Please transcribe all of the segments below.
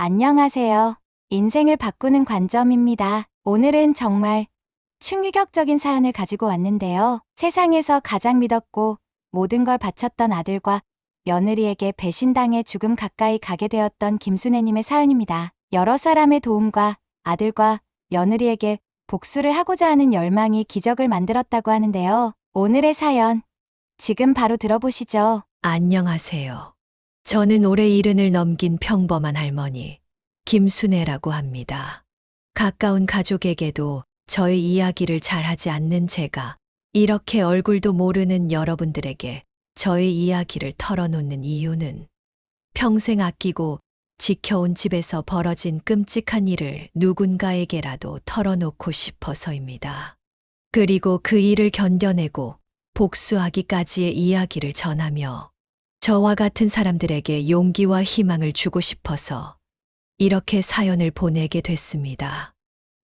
안녕하세요. 인생을 바꾸는 관점입니다. 오늘은 정말 충격적인 사연을 가지고 왔는데요. 세상에서 가장 믿었고 모든 걸 바쳤던 아들과 며느리에게 배신당해 죽음 가까이 가게 되었던 김순애님의 사연입니다. 여러 사람의 도움과 아들과 며느리에게 복수를 하고자 하는 열망이 기적을 만들었다고 하는데요. 오늘의 사연, 지금 바로 들어보시죠. 안녕하세요. 저는 올해 70을 넘긴 평범한 할머니, 김순애라고 합니다. 가까운 가족에게도 저의 이야기를 잘하지 않는 제가 이렇게 얼굴도 모르는 여러분들에게 저의 이야기를 털어놓는 이유는 평생 아끼고 지켜온 집에서 벌어진 끔찍한 일을 누군가에게라도 털어놓고 싶어서입니다. 그리고 그 일을 견뎌내고 복수하기까지의 이야기를 전하며 저와 같은 사람들에게 용기와 희망을 주고 싶어서 이렇게 사연을 보내게 됐습니다.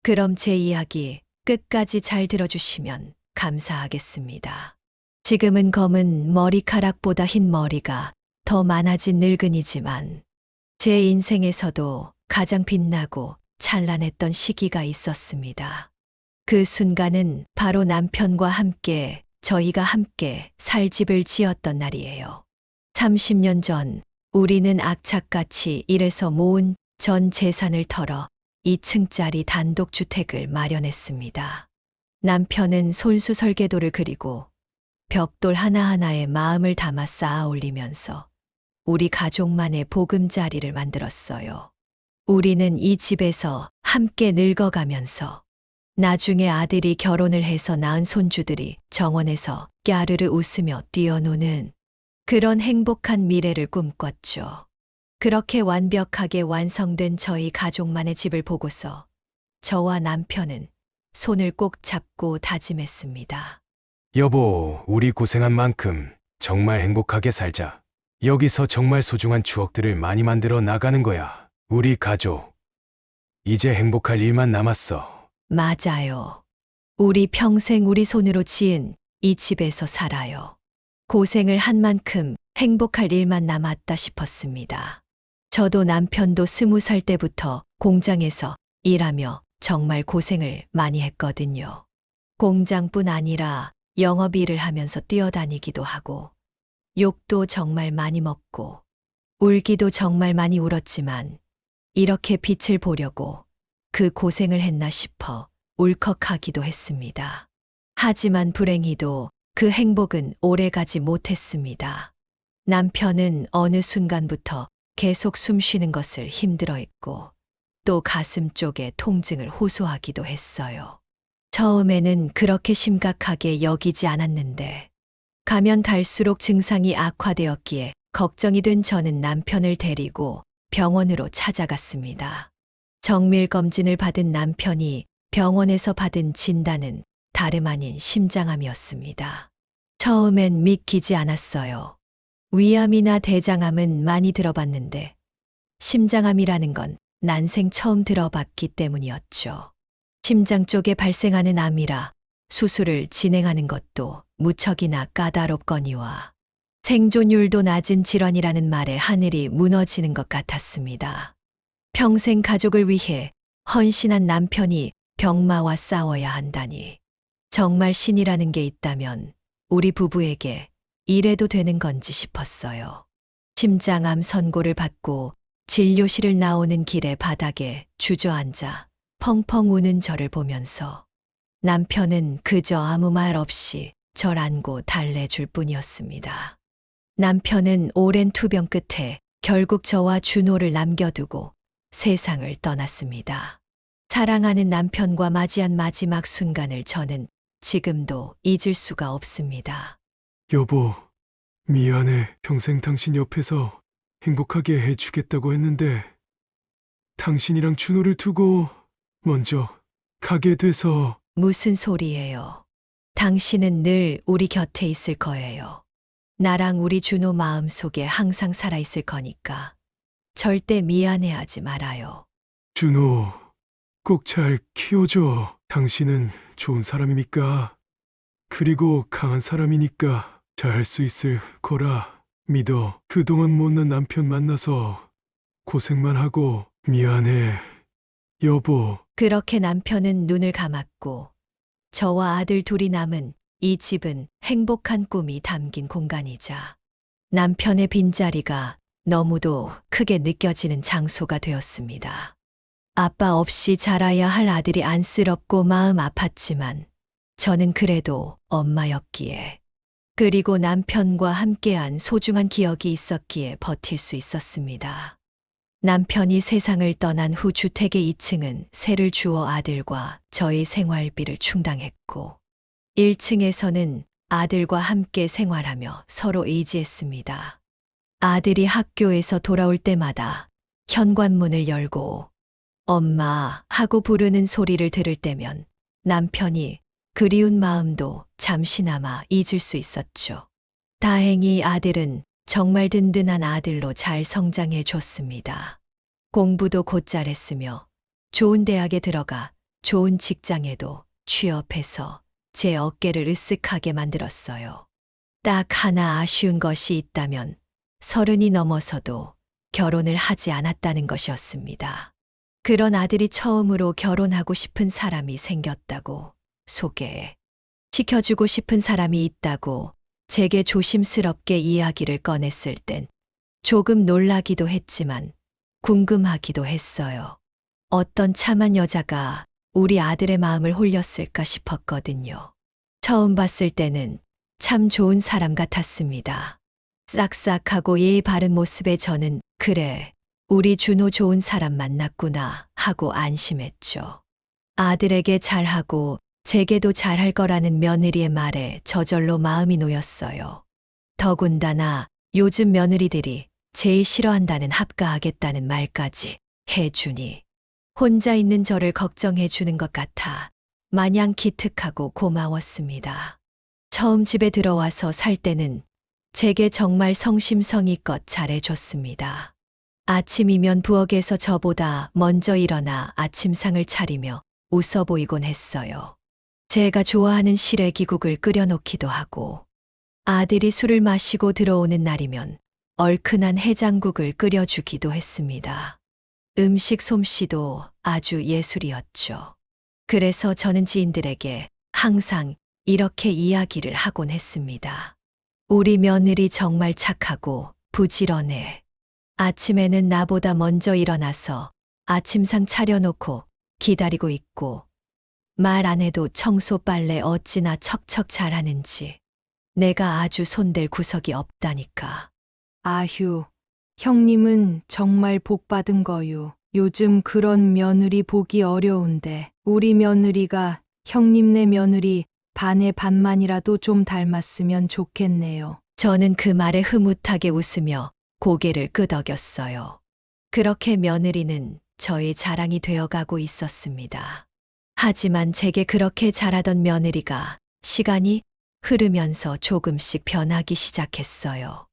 그럼 제 이야기 끝까지 잘 들어주시면 감사하겠습니다. 지금은 검은 머리카락보다 흰 머리가 더 많아진 늙은이지만 제 인생에서도 가장 빛나고 찬란했던 시기가 있었습니다. 그 순간은 바로 남편과 함께 저희가 함께 살 집을 지었던 날이에요. 30년 전 우리는 악착같이 일해서 모은 전 재산을 털어 2층짜리 단독주택을 마련했습니다. 남편은 손수 설계도를 그리고 벽돌 하나하나에 마음을 담아 쌓아 올리면서 우리 가족만의 보금자리를 만들었어요. 우리는 이 집에서 함께 늙어가면서 나중에 아들이 결혼을 해서 낳은 손주들이 정원에서 까르르 웃으며 뛰어노는 그런 행복한 미래를 꿈꿨죠. 그렇게 완벽하게 완성된 저희 가족만의 집을 보고서 저와 남편은 손을 꼭 잡고 다짐했습니다. 여보, 우리 고생한 만큼 정말 행복하게 살자. 여기서 정말 소중한 추억들을 많이 만들어 나가는 거야. 우리 가족. 이제 행복할 일만 남았어. 맞아요. 우리 평생 우리 손으로 지은 이 집에서 살아요. 고생을 한 만큼 행복할 일만 남았다 싶었습니다. 저도 남편도 20살 때부터 공장에서 일하며 정말 고생을 많이 했거든요. 공장뿐 아니라 영업일을 하면서 뛰어다니기도 하고, 욕도 정말 많이 먹고, 울기도 정말 많이 울었지만, 이렇게 빛을 보려고 그 고생을 했나 싶어 울컥하기도 했습니다. 하지만 불행히도 그 행복은 오래가지 못했습니다. 남편은 어느 순간부터 계속 숨 쉬는 것을 힘들어했고 또 가슴 쪽에 통증을 호소하기도 했어요. 처음에는 그렇게 심각하게 여기지 않았는데 가면 갈수록 증상이 악화되었기에 걱정이 된 저는 남편을 데리고 병원으로 찾아갔습니다. 정밀 검진을 받은 남편이 병원에서 받은 진단은 다름 아닌 심장암이었습니다. 처음엔 믿기지 않았어요. 위암이나 대장암은 많이 들어봤는데 심장암이라는 건 난생 처음 들어봤기 때문이었죠. 심장 쪽에 발생하는 암이라 수술을 진행하는 것도 무척이나 까다롭거니와 생존율도 낮은 질환이라는 말에 하늘이 무너지는 것 같았습니다. 평생 가족을 위해 헌신한 남편이 병마와 싸워야 한다니. 정말 신이라는 게 있다면 우리 부부에게 이래도 되는 건지 싶었어요. 심장암 선고를 받고 진료실을 나오는 길에 바닥에 주저앉아 펑펑 우는 저를 보면서 남편은 그저 아무 말 없이 절 안고 달래줄 뿐이었습니다. 남편은 오랜 투병 끝에 결국 저와 준호를 남겨두고 세상을 떠났습니다. 사랑하는 남편과 맞이한 마지막 순간을 저는 지금도 잊을 수가 없습니다. 여보, 미안해. 평생 당신 옆에서 행복하게 해주겠다고 했는데 당신이랑 준호를 두고 먼저 가게 돼서. 무슨 소리예요? 당신은 늘 우리 곁에 있을 거예요. 나랑 우리 준호 마음속에 항상 살아있을 거니까 절대 미안해하지 말아요. 준호, 꼭 잘 키워줘. 당신은 좋은 사람이니까. 그리고 강한 사람이니까 잘할 수 있을 거라 믿어. 그동안 못난 남편 만나서 고생만 하고 미안해, 여보. 그렇게 남편은 눈을 감았고 저와 아들 둘이 남은 이 집은 행복한 꿈이 담긴 공간이자 남편의 빈자리가 너무도 크게 느껴지는 장소가 되었습니다. 아빠 없이 자라야 할 아들이 안쓰럽고 마음 아팠지만 저는 그래도 엄마였기에 그리고 남편과 함께한 소중한 기억이 있었기에 버틸 수 있었습니다. 남편이 세상을 떠난 후 주택의 2층은 세를 주어 아들과 저의 생활비를 충당했고 1층에서는 아들과 함께 생활하며 서로 의지했습니다. 아들이 학교에서 돌아올 때마다 현관문을 열고 엄마 하고 부르는 소리를 들을 때면 남편이 그리운 마음도 잠시나마 잊을 수 있었죠. 다행히 아들은 정말 든든한 아들로 잘 성장해 줬습니다. 공부도 곧잘 했으며 좋은 대학에 들어가 좋은 직장에도 취업해서 제 어깨를 으쓱하게 만들었어요. 딱 하나 아쉬운 것이 있다면 30이 넘어서도 결혼을 하지 않았다는 것이었습니다. 그런 아들이 처음으로 결혼하고 싶은 사람이 생겼다고 소개해 시켜주고 싶은 사람이 있다고 제게 조심스럽게 이야기를 꺼냈을 땐 조금 놀라기도 했지만 궁금하기도 했어요. 어떤 참한 여자가 우리 아들의 마음을 홀렸을까 싶었거든요. 처음 봤을 때는 참 좋은 사람 같았습니다. 싹싹하고 예의 바른 모습에 저는 그래, 우리 준호 좋은 사람 만났구나 하고 안심했죠. 아들에게 잘하고 제게도 잘할 거라는 며느리의 말에 저절로 마음이 놓였어요. 더군다나 요즘 며느리들이 제일 싫어한다는 합가하겠다는 말까지 해주니 혼자 있는 저를 걱정해 주는 것 같아 마냥 기특하고 고마웠습니다. 처음 집에 들어와서 살 때는 제게 정말 성심성의껏 잘해줬습니다. 아침이면 부엌에서 저보다 먼저 일어나 아침상을 차리며 웃어 보이곤 했어요. 제가 좋아하는 시래기국을 끓여놓기도 하고 아들이 술을 마시고 들어오는 날이면 얼큰한 해장국을 끓여주기도 했습니다. 음식 솜씨도 아주 예술이었죠. 그래서 저는 지인들에게 항상 이렇게 이야기를 하곤 했습니다. 우리 며느리 정말 착하고 부지런해. 아침에는 나보다 먼저 일어나서 아침상 차려놓고 기다리고 있고 말 안 해도 청소 빨래 어찌나 척척 잘하는지 내가 아주 손댈 구석이 없다니까. 아휴, 형님은 정말 복 받은 거요. 요즘 그런 며느리 보기 어려운데 우리 며느리가 형님네 며느리 반의 반만이라도 좀 닮았으면 좋겠네요. 저는 그 말에 흐뭇하게 웃으며 고개를 끄덕였어요. 그렇게 며느리는 저의 자랑이 되어가고 있었습니다. 하지만 제게 그렇게 잘하던 며느리가 시간이 흐르면서 조금씩 변하기 시작했어요.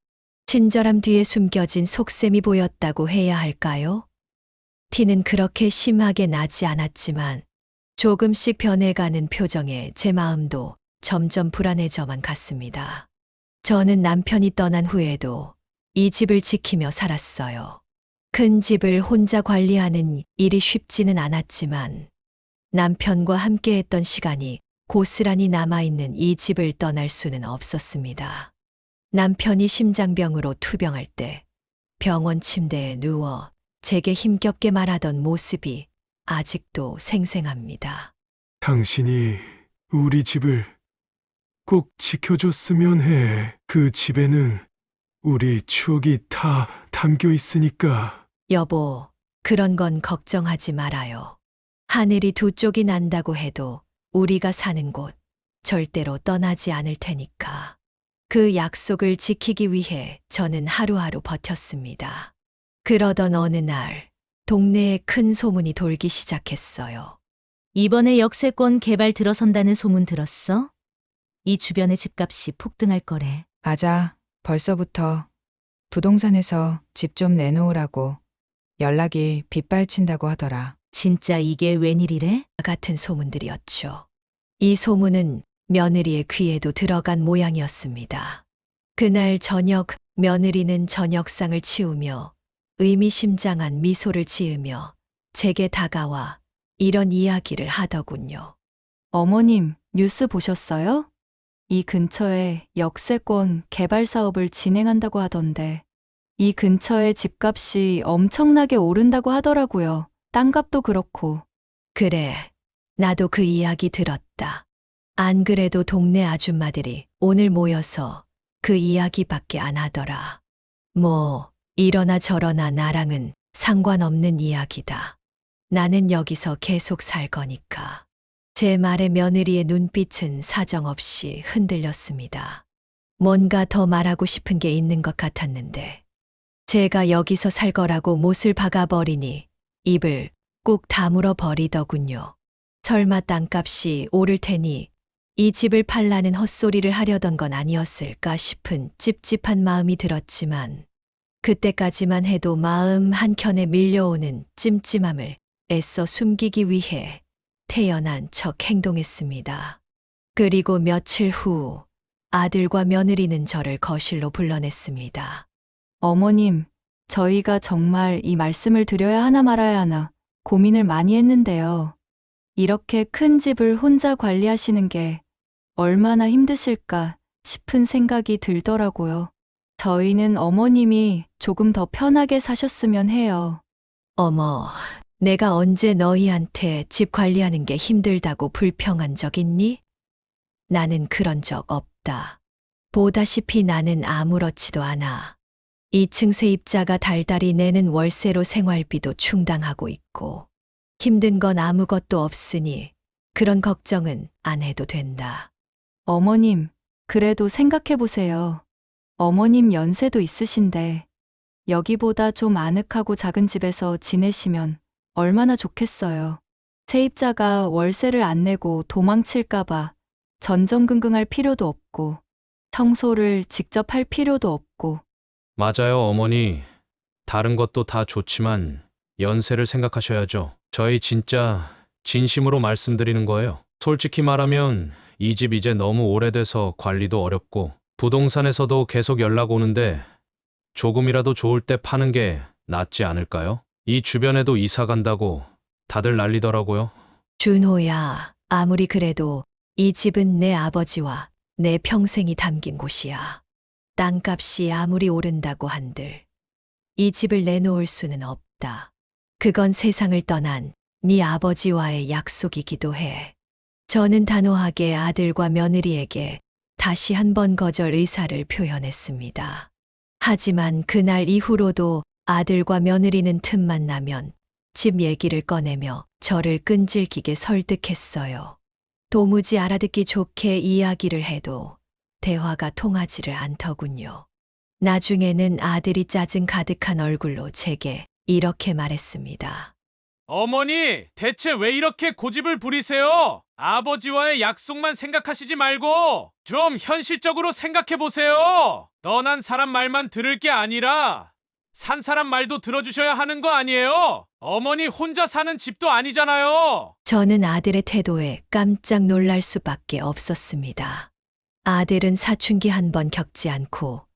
친절함 뒤에 숨겨진 속셈이 보였다고 해야 할까요? 티는 그렇게 심하게 나지 않았지만 조금씩 변해가는 표정에 제 마음도 점점 불안해져만 갔습니다. 저는 남편이 떠난 후에도 이 집을 지키며 살았어요. 큰 집을 혼자 관리하는 일이 쉽지는 않았지만 남편과 함께했던 시간이 고스란히 남아있는 이 집을 떠날 수는 없었습니다. 남편이 심장병으로 투병할 때 병원 침대에 누워 제게 힘겹게 말하던 모습이 아직도 생생합니다. 당신이 우리 집을 꼭 지켜줬으면 해. 그 집에는 우리 추억이 다 담겨 있으니까. 여보, 그런 건 걱정하지 말아요. 하늘이 두 쪽이 난다고 해도 우리가 사는 곳 절대로 떠나지 않을 테니까. 그 약속을 지키기 위해 저는 하루하루 버텼습니다. 그러던 어느 날 동네에 큰 소문이 돌기 시작했어요. 이번에 역세권 개발 들어선다는 소문 들었어? 이 주변의 집값이 폭등할 거래. 맞아. 벌써부터 부동산에서 집 좀 내놓으라고 연락이 빗발친다고 하더라. 진짜 이게 웬일이래? 같은 소문들이었죠. 이 소문은 며느리의 귀에도 들어간 모양이었습니다. 그날 저녁 며느리는 저녁상을 치우며 의미심장한 미소를 지으며 제게 다가와 이런 이야기를 하더군요. 어머님, 뉴스 보셨어요? 이 근처에 역세권 개발 사업을 진행한다고 하던데, 이 근처에 집값이 엄청나게 오른다고 하더라고요. 땅값도 그렇고. 그래, 나도 그 이야기 들었다. 안 그래도 동네 아줌마들이 오늘 모여서 그 이야기밖에 안 하더라. 뭐, 이러나 저러나 나랑은 상관없는 이야기다. 나는 여기서 계속 살 거니까. 제 말에 며느리의 눈빛은 사정없이 흔들렸습니다. 뭔가 더 말하고 싶은 게 있는 것 같았는데, 제가 여기서 살 거라고 못을 박아버리니 입을 꾹 다물어 버리더군요. 설마 땅값이 오를 테니 이 집을 팔라는 헛소리를 하려던 건 아니었을까 싶은 찝찝한 마음이 들었지만, 그때까지만 해도 마음 한켠에 밀려오는 찜찜함을 애써 숨기기 위해 태연한 척 행동했습니다. 그리고 며칠 후 아들과 며느리는 저를 거실로 불러냈습니다. 어머님, 저희가 정말 이 말씀을 드려야 하나 말아야 하나 고민을 많이 했는데요. 이렇게 큰 집을 혼자 관리하시는 게 얼마나 힘드실까 싶은 생각이 들더라고요. 저희는 어머님이 조금 더 편하게 사셨으면 해요. 어머, 내가 언제 너희한테 집 관리하는 게 힘들다고 불평한 적 있니? 나는 그런 적 없다. 보다시피 나는 아무렇지도 않아. 2층 세입자가 달달이 내는 월세로 생활비도 충당하고 있고, 힘든 건 아무것도 없으니 그런 걱정은 안 해도 된다. 어머님, 그래도 생각해 보세요. 어머님 연세도 있으신데 여기보다 좀 아늑하고 작은 집에서 지내시면 얼마나 좋겠어요. 세입자가 월세를 안 내고 도망칠까봐 전전긍긍할 필요도 없고, 청소를 직접 할 필요도 없고. 맞아요, 어머니. 다른 것도 다 좋지만 연세를 생각하셔야죠. 저희 진짜 진심으로 말씀드리는 거예요. 솔직히 말하면 이 집 이제 너무 오래돼서 관리도 어렵고, 부동산에서도 계속 연락 오는데 조금이라도 좋을 때 파는 게 낫지 않을까요? 이 주변에도 이사 간다고 다들 난리더라고요. 준호야, 아무리 그래도 이 집은 내 아버지와 내 평생이 담긴 곳이야. 땅값이 아무리 오른다고 한들 이 집을 내놓을 수는 없다. 그건 세상을 떠난 네 아버지와의 약속이기도 해. 저는 단호하게 아들과 며느리에게 다시 한번 거절 의사를 표현했습니다. 하지만 그날 이후로도 아들과 며느리는 틈만 나면 집 얘기를 꺼내며 저를 끈질기게 설득했어요. 도무지 알아듣기 좋게 이야기를 해도 대화가 통하지를 않더군요. 나중에는 아들이 짜증 가득한 얼굴로 제게 이렇게 말했습니다. 어머니, 대체 왜 이렇게 고집을 부리세요? 아버지와의 약속만 생각하시지 말고 좀 현실적으로 생각해 보세요. 떠난 사람 말만 들을 게 아니라 산 사람 말도 들어주셔야 하는 거 아니에요? 어머니 혼자 사는 집도 아니잖아요. 저는 아들의 태도에 깜짝 놀랄 수밖에 없었습니다. 아들은 사춘기 한 번 겪지 않고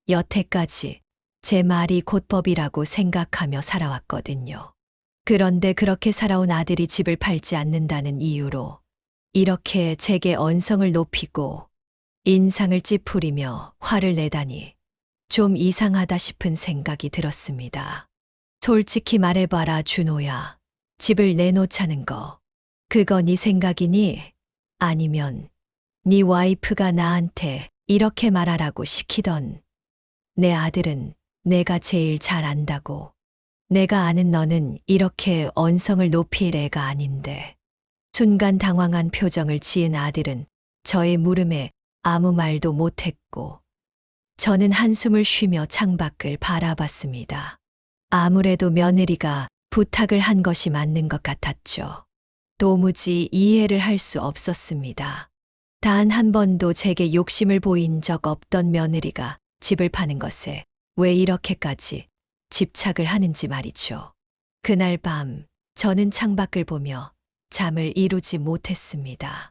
여태까지 제 말이 곧법이라고 생각하며 살아왔거든요. 그런데 그렇게 살아온 아들이 집을 팔지 않는다는 이유로 이렇게 제게 언성을 높이고 인상을 찌푸리며 화를 내다니 좀 이상하다 싶은 생각이 들었습니다. 솔직히 말해봐라, 준호야. 집을 내놓자는 거. 그거 네 생각이니? 아니면 네 와이프가 나한테 이렇게 말하라고 시키던. 내 아들은 내가 제일 잘 안다고. 내가 아는 너는 이렇게 언성을 높일 애가 아닌데. 순간 당황한 표정을 지은 아들은 저의 물음에 아무 말도 못했고, 저는 한숨을 쉬며 창밖을 바라봤습니다. 아무래도 며느리가 부탁을 한 것이 맞는 것 같았죠. 도무지 이해를 할 수 없었습니다. 단 한 번도 제게 욕심을 보인 적 없던 며느리가 집을 파는 것에 왜 이렇게까지 집착을 하는지 말이죠. 그날 밤 저는 창밖을 보며 잠을 이루지 못했습니다.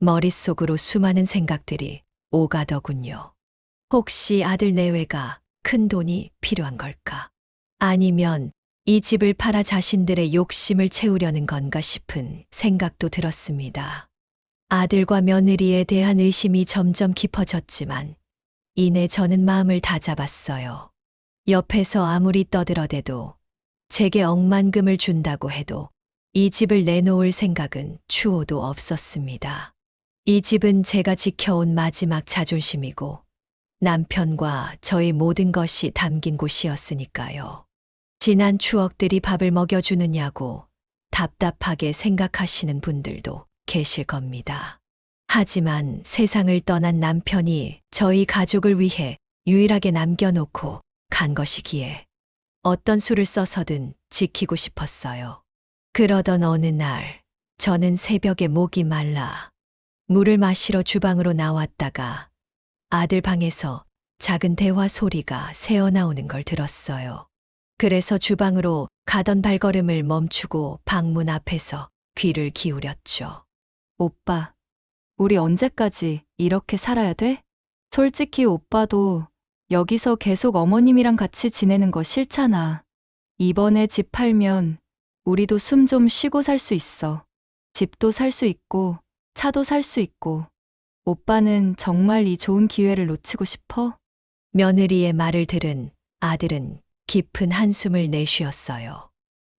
머릿속으로 수많은 생각들이 오가더군요. 혹시 아들 내외가 큰 돈이 필요한 걸까? 아니면 이 집을 팔아 자신들의 욕심을 채우려는 건가 싶은 생각도 들었습니다. 아들과 며느리에 대한 의심이 점점 깊어졌지만 이내 저는 마음을 다잡았어요. 옆에서 아무리 떠들어대도 제게 억만금을 준다고 해도 이 집을 내놓을 생각은 추호도 없었습니다. 이 집은 제가 지켜온 마지막 자존심이고 남편과 저의 모든 것이 담긴 곳이었으니까요. 지난 추억들이 밥을 먹여주느냐고 답답하게 생각하시는 분들도 계실 겁니다. 하지만 세상을 떠난 남편이 저희 가족을 위해 유일하게 남겨놓고 간 것이기에 어떤 수를 써서든 지키고 싶었어요. 그러던 어느 날 저는 새벽에 목이 말라 물을 마시러 주방으로 나왔다가 아들 방에서 작은 대화 소리가 새어나오는 걸 들었어요. 그래서 주방으로 가던 발걸음을 멈추고 방문 앞에서 귀를 기울였죠. 오빠, 우리 언제까지 이렇게 살아야 돼? 솔직히 오빠도 여기서 계속 어머님이랑 같이 지내는 거 싫잖아. 이번에 집 팔면 우리도 숨 좀 쉬고 살 수 있어. 집도 살 수 있고 차도 살 수 있고. 오빠는 정말 이 좋은 기회를 놓치고 싶어? 며느리의 말을 들은 아들은 깊은 한숨을 내쉬었어요.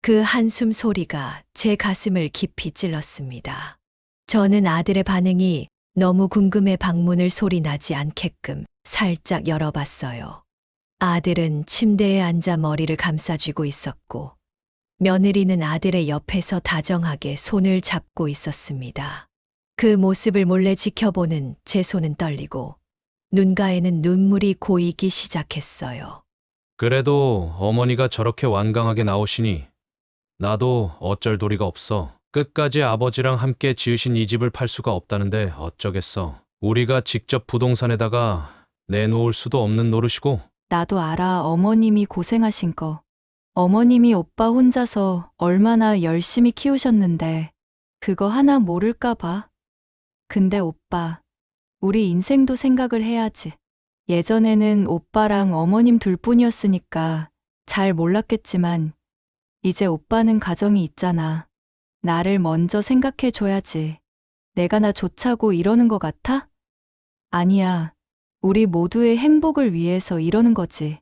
그 한숨 소리가 제 가슴을 깊이 찔렀습니다. 저는 아들의 반응이 너무 궁금해 방문을 소리나지 않게끔 살짝 열어봤어요. 아들은 침대에 앉아 머리를 감싸쥐고 있었고 며느리는 아들의 옆에서 다정하게 손을 잡고 있었습니다. 그 모습을 몰래 지켜보는 제 손은 떨리고 눈가에는 눈물이 고이기 시작했어요. 그래도 어머니가 저렇게 완강하게 나오시니 나도 어쩔 도리가 없어. 끝까지 아버지랑 함께 지으신 이 집을 팔 수가 없다는데 어쩌겠어. 우리가 직접 부동산에다가 내놓을 수도 없는 노릇이고. 나도 알아, 어머님이 고생하신 거. 어머님이 오빠 혼자서 얼마나 열심히 키우셨는데 그거 하나 모를까 봐. 근데 오빠, 우리 인생도 생각을 해야지. 예전에는 오빠랑 어머님 둘뿐이었으니까 잘 몰랐겠지만 이제 오빠는 가정이 있잖아. 나를 먼저 생각해줘야지. 내가 나 좋자고 이러는 것 같아? 아니야. 우리 모두의 행복을 위해서 이러는 거지.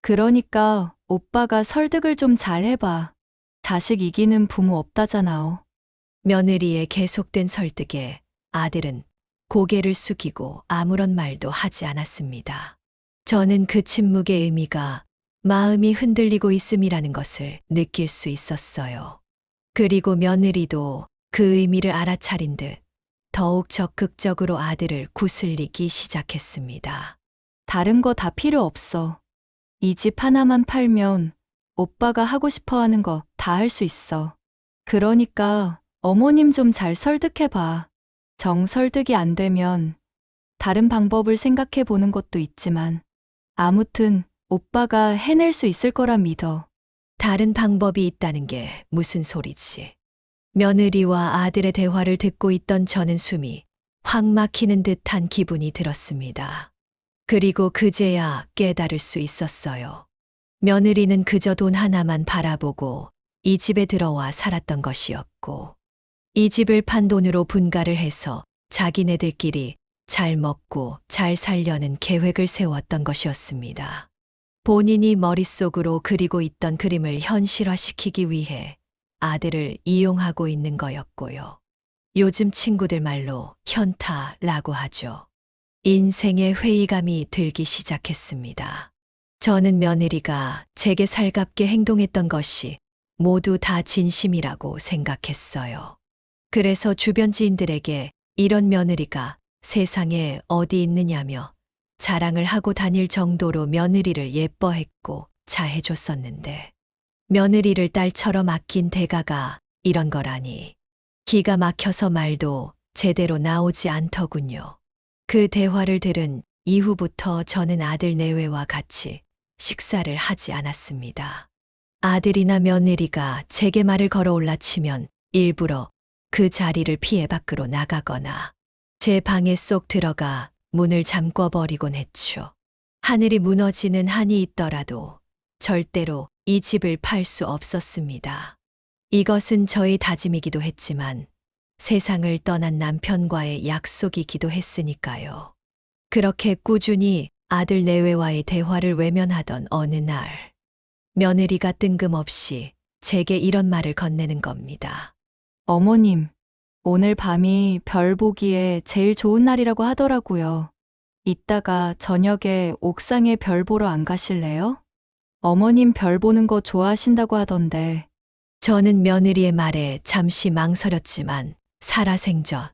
그러니까 오빠가 설득을 좀 잘 해봐. 자식 이기는 부모 없다잖아. 며느리의 계속된 설득에 아들은 고개를 숙이고 아무런 말도 하지 않았습니다. 저는 그 침묵의 의미가 마음이 흔들리고 있음이라는 것을 느낄 수 있었어요. 그리고 며느리도 그 의미를 알아차린 듯 더욱 적극적으로 아들을 구슬리기 시작했습니다. 다른 거 다 필요 없어. 이 집 하나만 팔면 오빠가 하고 싶어 하는 거 다 할 수 있어. 그러니까 어머님 좀 잘 설득해봐. 정 설득이 안 되면 다른 방법을 생각해 보는 것도 있지만 아무튼 오빠가 해낼 수 있을 거라 믿어. 다른 방법이 있다는 게 무슨 소리지? 며느리와 아들의 대화를 듣고 있던 저는 숨이 확 막히는 듯한 기분이 들었습니다. 그리고 그제야 깨달을 수 있었어요. 며느리는 그저 돈 하나만 바라보고 이 집에 들어와 살았던 것이었고 이 집을 판 돈으로 분가를 해서 자기네들끼리 잘 먹고 잘 살려는 계획을 세웠던 것이었습니다. 본인이 머릿속으로 그리고 있던 그림을 현실화시키기 위해 아들을 이용하고 있는 거였고요. 요즘 친구들 말로 현타라고 하죠. 인생의 회의감이 들기 시작했습니다. 저는 며느리가 제게 살갑게 행동했던 것이 모두 다 진심이라고 생각했어요. 그래서 주변 지인들에게 이런 며느리가 세상에 어디 있느냐며 자랑을 하고 다닐 정도로 며느리를 예뻐했고 잘해줬었는데 며느리를 딸처럼 아낀 대가가 이런 거라니 기가 막혀서 말도 제대로 나오지 않더군요. 그 대화를 들은 이후부터 저는 아들 내외와 같이 식사를 하지 않았습니다. 아들이나 며느리가 제게 말을 걸어 올라치면 일부러 그 자리를 피해 밖으로 나가거나 제 방에 쏙 들어가 문을 잠궈버리곤 했죠. 하늘이 무너지는 한이 있더라도 절대로 이 집을 팔 수 없었습니다. 이것은 저의 다짐이기도 했지만 세상을 떠난 남편과의 약속이기도 했으니까요. 그렇게 꾸준히 아들 내외와의 대화를 외면하던 어느 날, 며느리가 뜬금없이 제게 이런 말을 건네는 겁니다. 어머님, 오늘 밤이 별 보기에 제일 좋은 날이라고 하더라고요. 이따가 저녁에 옥상에 별 보러 안 가실래요? 어머님 별 보는 거 좋아하신다고 하던데. 저는 며느리의 말에 잠시 망설였지만 살아생전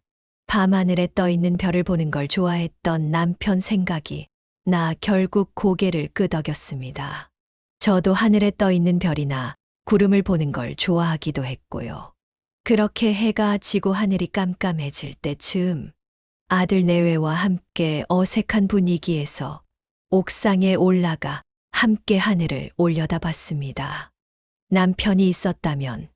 밤하늘에 떠 있는 별을 보는 걸 좋아했던 남편 생각이 나 결국 고개를 끄덕였습니다. 저도 하늘에 떠 있는 별이나 구름을 보는 걸 좋아하기도 했고요. 그렇게 해가 지고 하늘이 깜깜해질 때쯤 아들 내외와 함께 어색한 분위기에서 옥상에 올라가 함께 하늘을 올려다봤습니다. 남편이 있었다면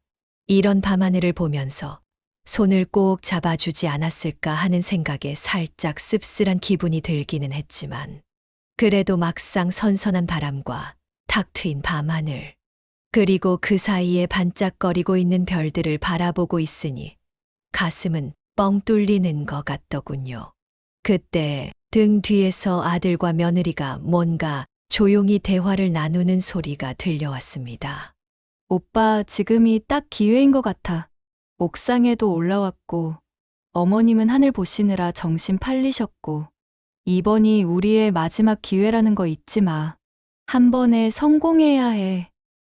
이런 밤하늘을 보면서 손을 꼭 잡아주지 않았을까 하는 생각에 살짝 씁쓸한 기분이 들기는 했지만 그래도 막상 선선한 바람과 탁 트인 밤하늘 그리고 그 사이에 반짝거리고 있는 별들을 바라보고 있으니 가슴은 뻥 뚫리는 것 같더군요. 그때 등 뒤에서 아들과 며느리가 뭔가 조용히 대화를 나누는 소리가 들려왔습니다. 오빠 지금이 딱 기회인 것 같아. 옥상에도 올라왔고 어머님은 하늘 보시느라 정신 팔리셨고 이번이 우리의 마지막 기회라는 거 잊지 마. 한 번에 성공해야 해.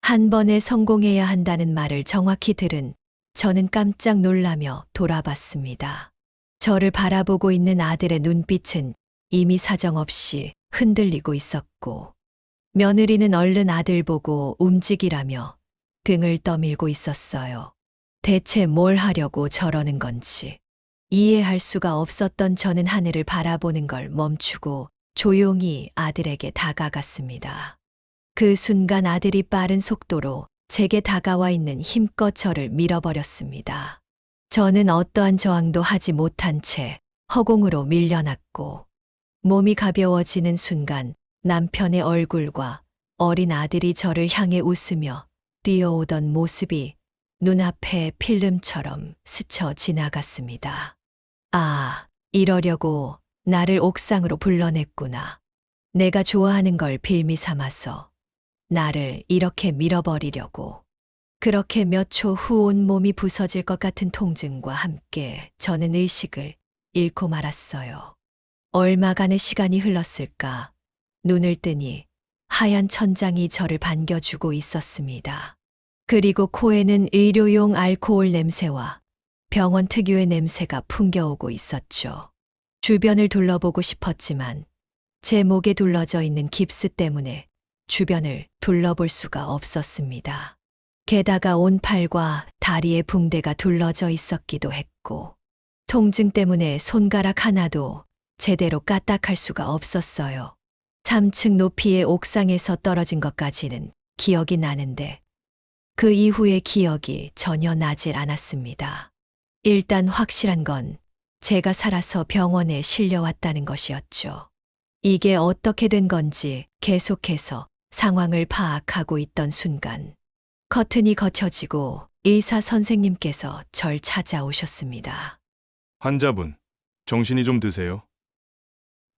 한 번에 성공해야 한다는 말을 정확히 들은 저는 깜짝 놀라며 돌아봤습니다. 저를 바라보고 있는 아들의 눈빛은 이미 사정없이 흔들리고 있었고 며느리는 얼른 아들 보고 움직이라며 등을 떠밀고 있었어요. 대체 뭘 하려고 저러는 건지 이해할 수가 없었던 저는 하늘을 바라보는 걸 멈추고 조용히 아들에게 다가갔습니다. 그 순간 아들이 빠른 속도로 제게 다가와 있는 힘껏 저를 밀어버렸습니다. 저는 어떠한 저항도 하지 못한 채 허공으로 밀려났고 몸이 가벼워지는 순간 남편의 얼굴과 어린 아들이 저를 향해 웃으며 뛰어오던 모습이 눈앞에 필름처럼 스쳐 지나갔습니다. 아, 이러려고 나를 옥상으로 불러냈구나. 내가 좋아하는 걸 빌미 삼아서 나를 이렇게 밀어버리려고. 그렇게 몇 초 후 온몸이 부서질 것 같은 통증과 함께 저는 의식을 잃고 말았어요. 얼마간의 시간이 흘렀을까. 눈을 뜨니 하얀 천장이 저를 반겨주고 있었습니다. 그리고 코에는 의료용 알코올 냄새와 병원 특유의 냄새가 풍겨오고 있었죠. 주변을 둘러보고 싶었지만 제 목에 둘러져 있는 깁스 때문에 주변을 둘러볼 수가 없었습니다. 게다가 온 팔과 다리에 붕대가 둘러져 있었기도 했고 통증 때문에 손가락 하나도 제대로 까딱할 수가 없었어요. 3층 높이의 옥상에서 떨어진 것까지는 기억이 나는데 그 이후의 기억이 전혀 나질 않았습니다. 일단 확실한 건 제가 살아서 병원에 실려왔다는 것이었죠. 이게 어떻게 된 건지 계속해서 상황을 파악하고 있던 순간 커튼이 거쳐지고 의사 선생님께서 절 찾아오셨습니다. 환자분, 정신이 좀 드세요?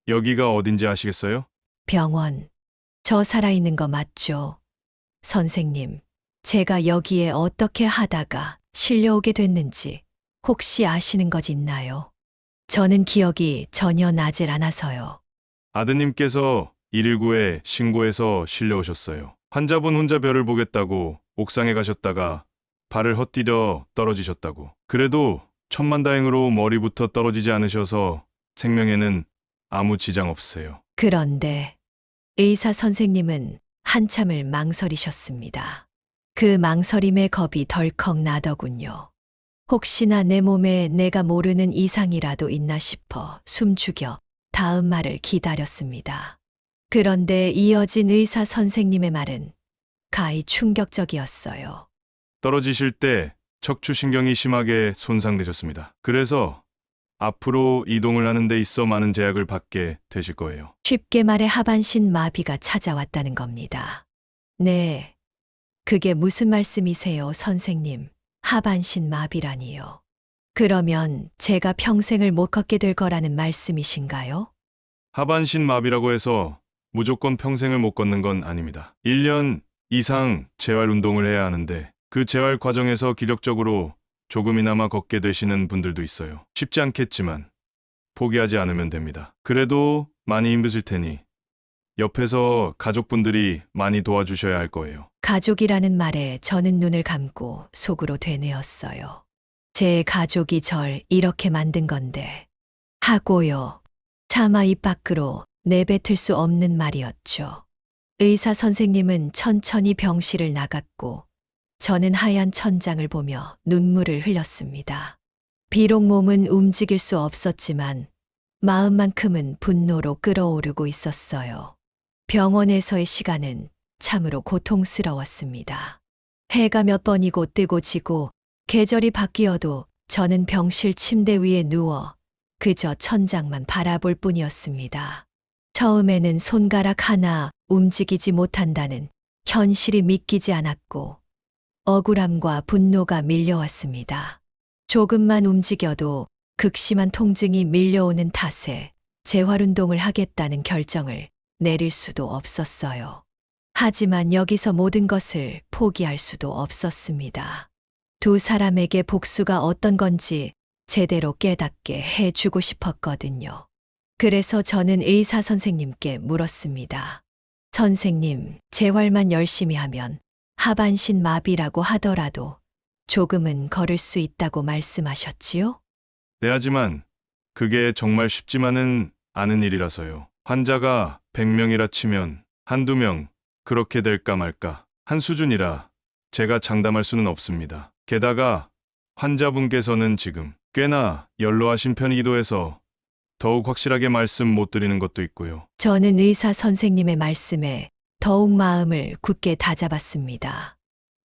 여기가 어딘지 아시겠어요? 병원. 저 살아있는 거 맞죠? 선생님, 제가 여기에 어떻게 하다가 실려오게 됐는지 혹시 아시는 것 있나요? 저는 기억이 전혀 나질 않아서요. 아드님께서 119에 신고해서 실려오셨어요. 환자분 혼자 별을 보겠다고 옥상에 가셨다가 발을 헛디뎌 떨어지셨다고. 그래도 천만다행으로 머리부터 떨어지지 않으셔서 생명에는 아무 지장 없으세요. 그런데 의사 선생님은 한참을 망설이셨습니다. 그 망설임에 겁이 덜컥 나더군요. 혹시나 내 몸에 내가 모르는 이상이라도 있나 싶어 숨죽여 다음 말을 기다렸습니다. 그런데 이어진 의사 선생님의 말은 가히 충격적이었어요. 떨어지실 때 척추신경이 심하게 손상되셨습니다. 그래서 앞으로 이동을 하는 데 있어 많은 제약을 받게 되실 거예요. 쉽게 말해 하반신 마비가 찾아왔다는 겁니다. 네, 그게 무슨 말씀이세요, 선생님? 하반신 마비라니요. 그러면 제가 평생을 못 걷게 될 거라는 말씀이신가요? 하반신 마비라고 해서 무조건 평생을 못 걷는 건 아닙니다. 1년 이상 재활 운동을 해야 하는데 그 재활 과정에서 기력적으로 조금이나마 걷게 되시는 분들도 있어요. 쉽지 않겠지만 포기하지 않으면 됩니다. 그래도 많이 힘드실 테니 옆에서 가족분들이 많이 도와주셔야 할 거예요. 가족이라는 말에 저는 눈을 감고 속으로 되뇌었어요. 제 가족이 절 이렇게 만든 건데. 하고요. 차마 입 밖으로 내뱉을 수 없는 말이었죠. 의사 선생님은 천천히 병실을 나갔고 저는 하얀 천장을 보며 눈물을 흘렸습니다. 비록 몸은 움직일 수 없었지만 마음만큼은 분노로 끓어오르고 있었어요. 병원에서의 시간은 참으로 고통스러웠습니다. 해가 몇 번이고 뜨고 지고 계절이 바뀌어도 저는 병실 침대 위에 누워 그저 천장만 바라볼 뿐이었습니다. 처음에는 손가락 하나 움직이지 못한다는 현실이 믿기지 않았고 억울함과 분노가 밀려왔습니다. 조금만 움직여도 극심한 통증이 밀려오는 탓에 재활운동을 하겠다는 결정을 내릴 수도 없었어요. 하지만 여기서 모든 것을 포기할 수도 없었습니다. 두 사람에게 복수가 어떤 건지 제대로 깨닫게 해주고 싶었거든요. 그래서 저는 의사 선생님께 물었습니다. 선생님, 재활만 열심히 하면 하반신 마비라고 하더라도 조금은 걸을 수 있다고 말씀하셨지요? 네, 하지만 그게 정말 쉽지만은 않은 일이라서요. 환자가 100명이라 치면 한두 명 그렇게 될까 말까 한 수준이라 제가 장담할 수는 없습니다. 게다가 환자분께서는 지금 꽤나 연로하신 편이기도 해서 더욱 확실하게 말씀 못 드리는 것도 있고요. 저는 의사 선생님의 말씀에 더욱 마음을 굳게 다잡았습니다.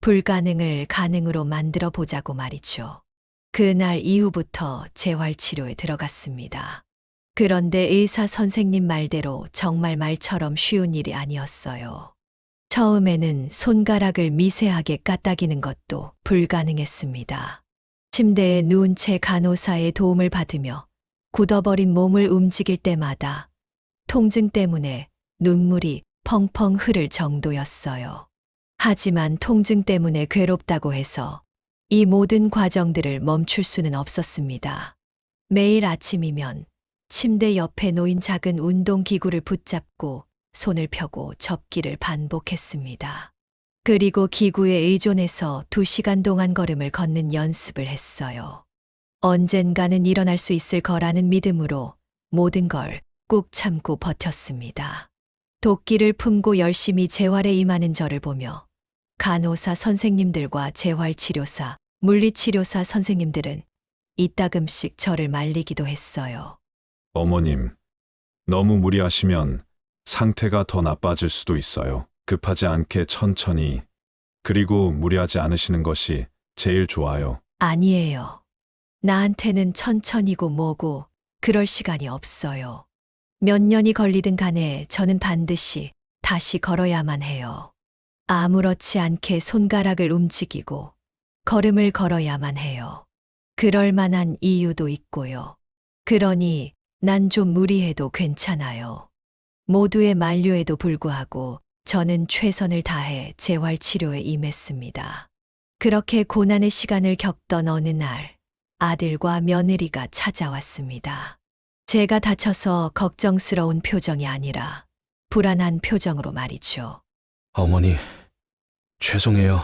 불가능을 가능으로 만들어 보자고 말이죠. 그날 이후부터 재활치료에 들어갔습니다. 그런데 의사 선생님 말대로 정말 말처럼 쉬운 일이 아니었어요. 처음에는 손가락을 미세하게 까딱이는 것도 불가능했습니다. 침대에 누운 채 간호사의 도움을 받으며 굳어버린 몸을 움직일 때마다 통증 때문에 눈물이 펑펑 흐를 정도였어요. 하지만 통증 때문에 괴롭다고 해서 이 모든 과정들을 멈출 수는 없었습니다. 매일 아침이면 침대 옆에 놓인 작은 운동기구를 붙잡고 손을 펴고 접기를 반복했습니다. 그리고 기구에 의존해서 2시간 동안 걸음을 걷는 연습을 했어요. 언젠가는 일어날 수 있을 거라는 믿음으로 모든 걸 꾹 참고 버텼습니다. 도끼를 품고 열심히 재활에 임하는 저를 보며 간호사 선생님들과 재활치료사, 물리치료사 선생님들은 이따금씩 저를 말리기도 했어요. 어머님, 너무 무리하시면 상태가 더 나빠질 수도 있어요. 급하지 않게 천천히, 그리고 무리하지 않으시는 것이 제일 좋아요. 아니에요. 나한테는 천천히고 뭐고 그럴 시간이 없어요. 몇 년이 걸리든 간에 저는 반드시 다시 걸어야만 해요. 아무렇지 않게 손가락을 움직이고 걸음을 걸어야만 해요. 그럴 만한 이유도 있고요. 그러니 난 좀 무리해도 괜찮아요. 모두의 만류에도 불구하고 저는 최선을 다해 재활치료에 임했습니다. 그렇게 고난의 시간을 겪던 어느 날 아들과 며느리가 찾아왔습니다. 제가 다쳐서 걱정스러운 표정이 아니라 불안한 표정으로 말이죠. 어머니, 죄송해요.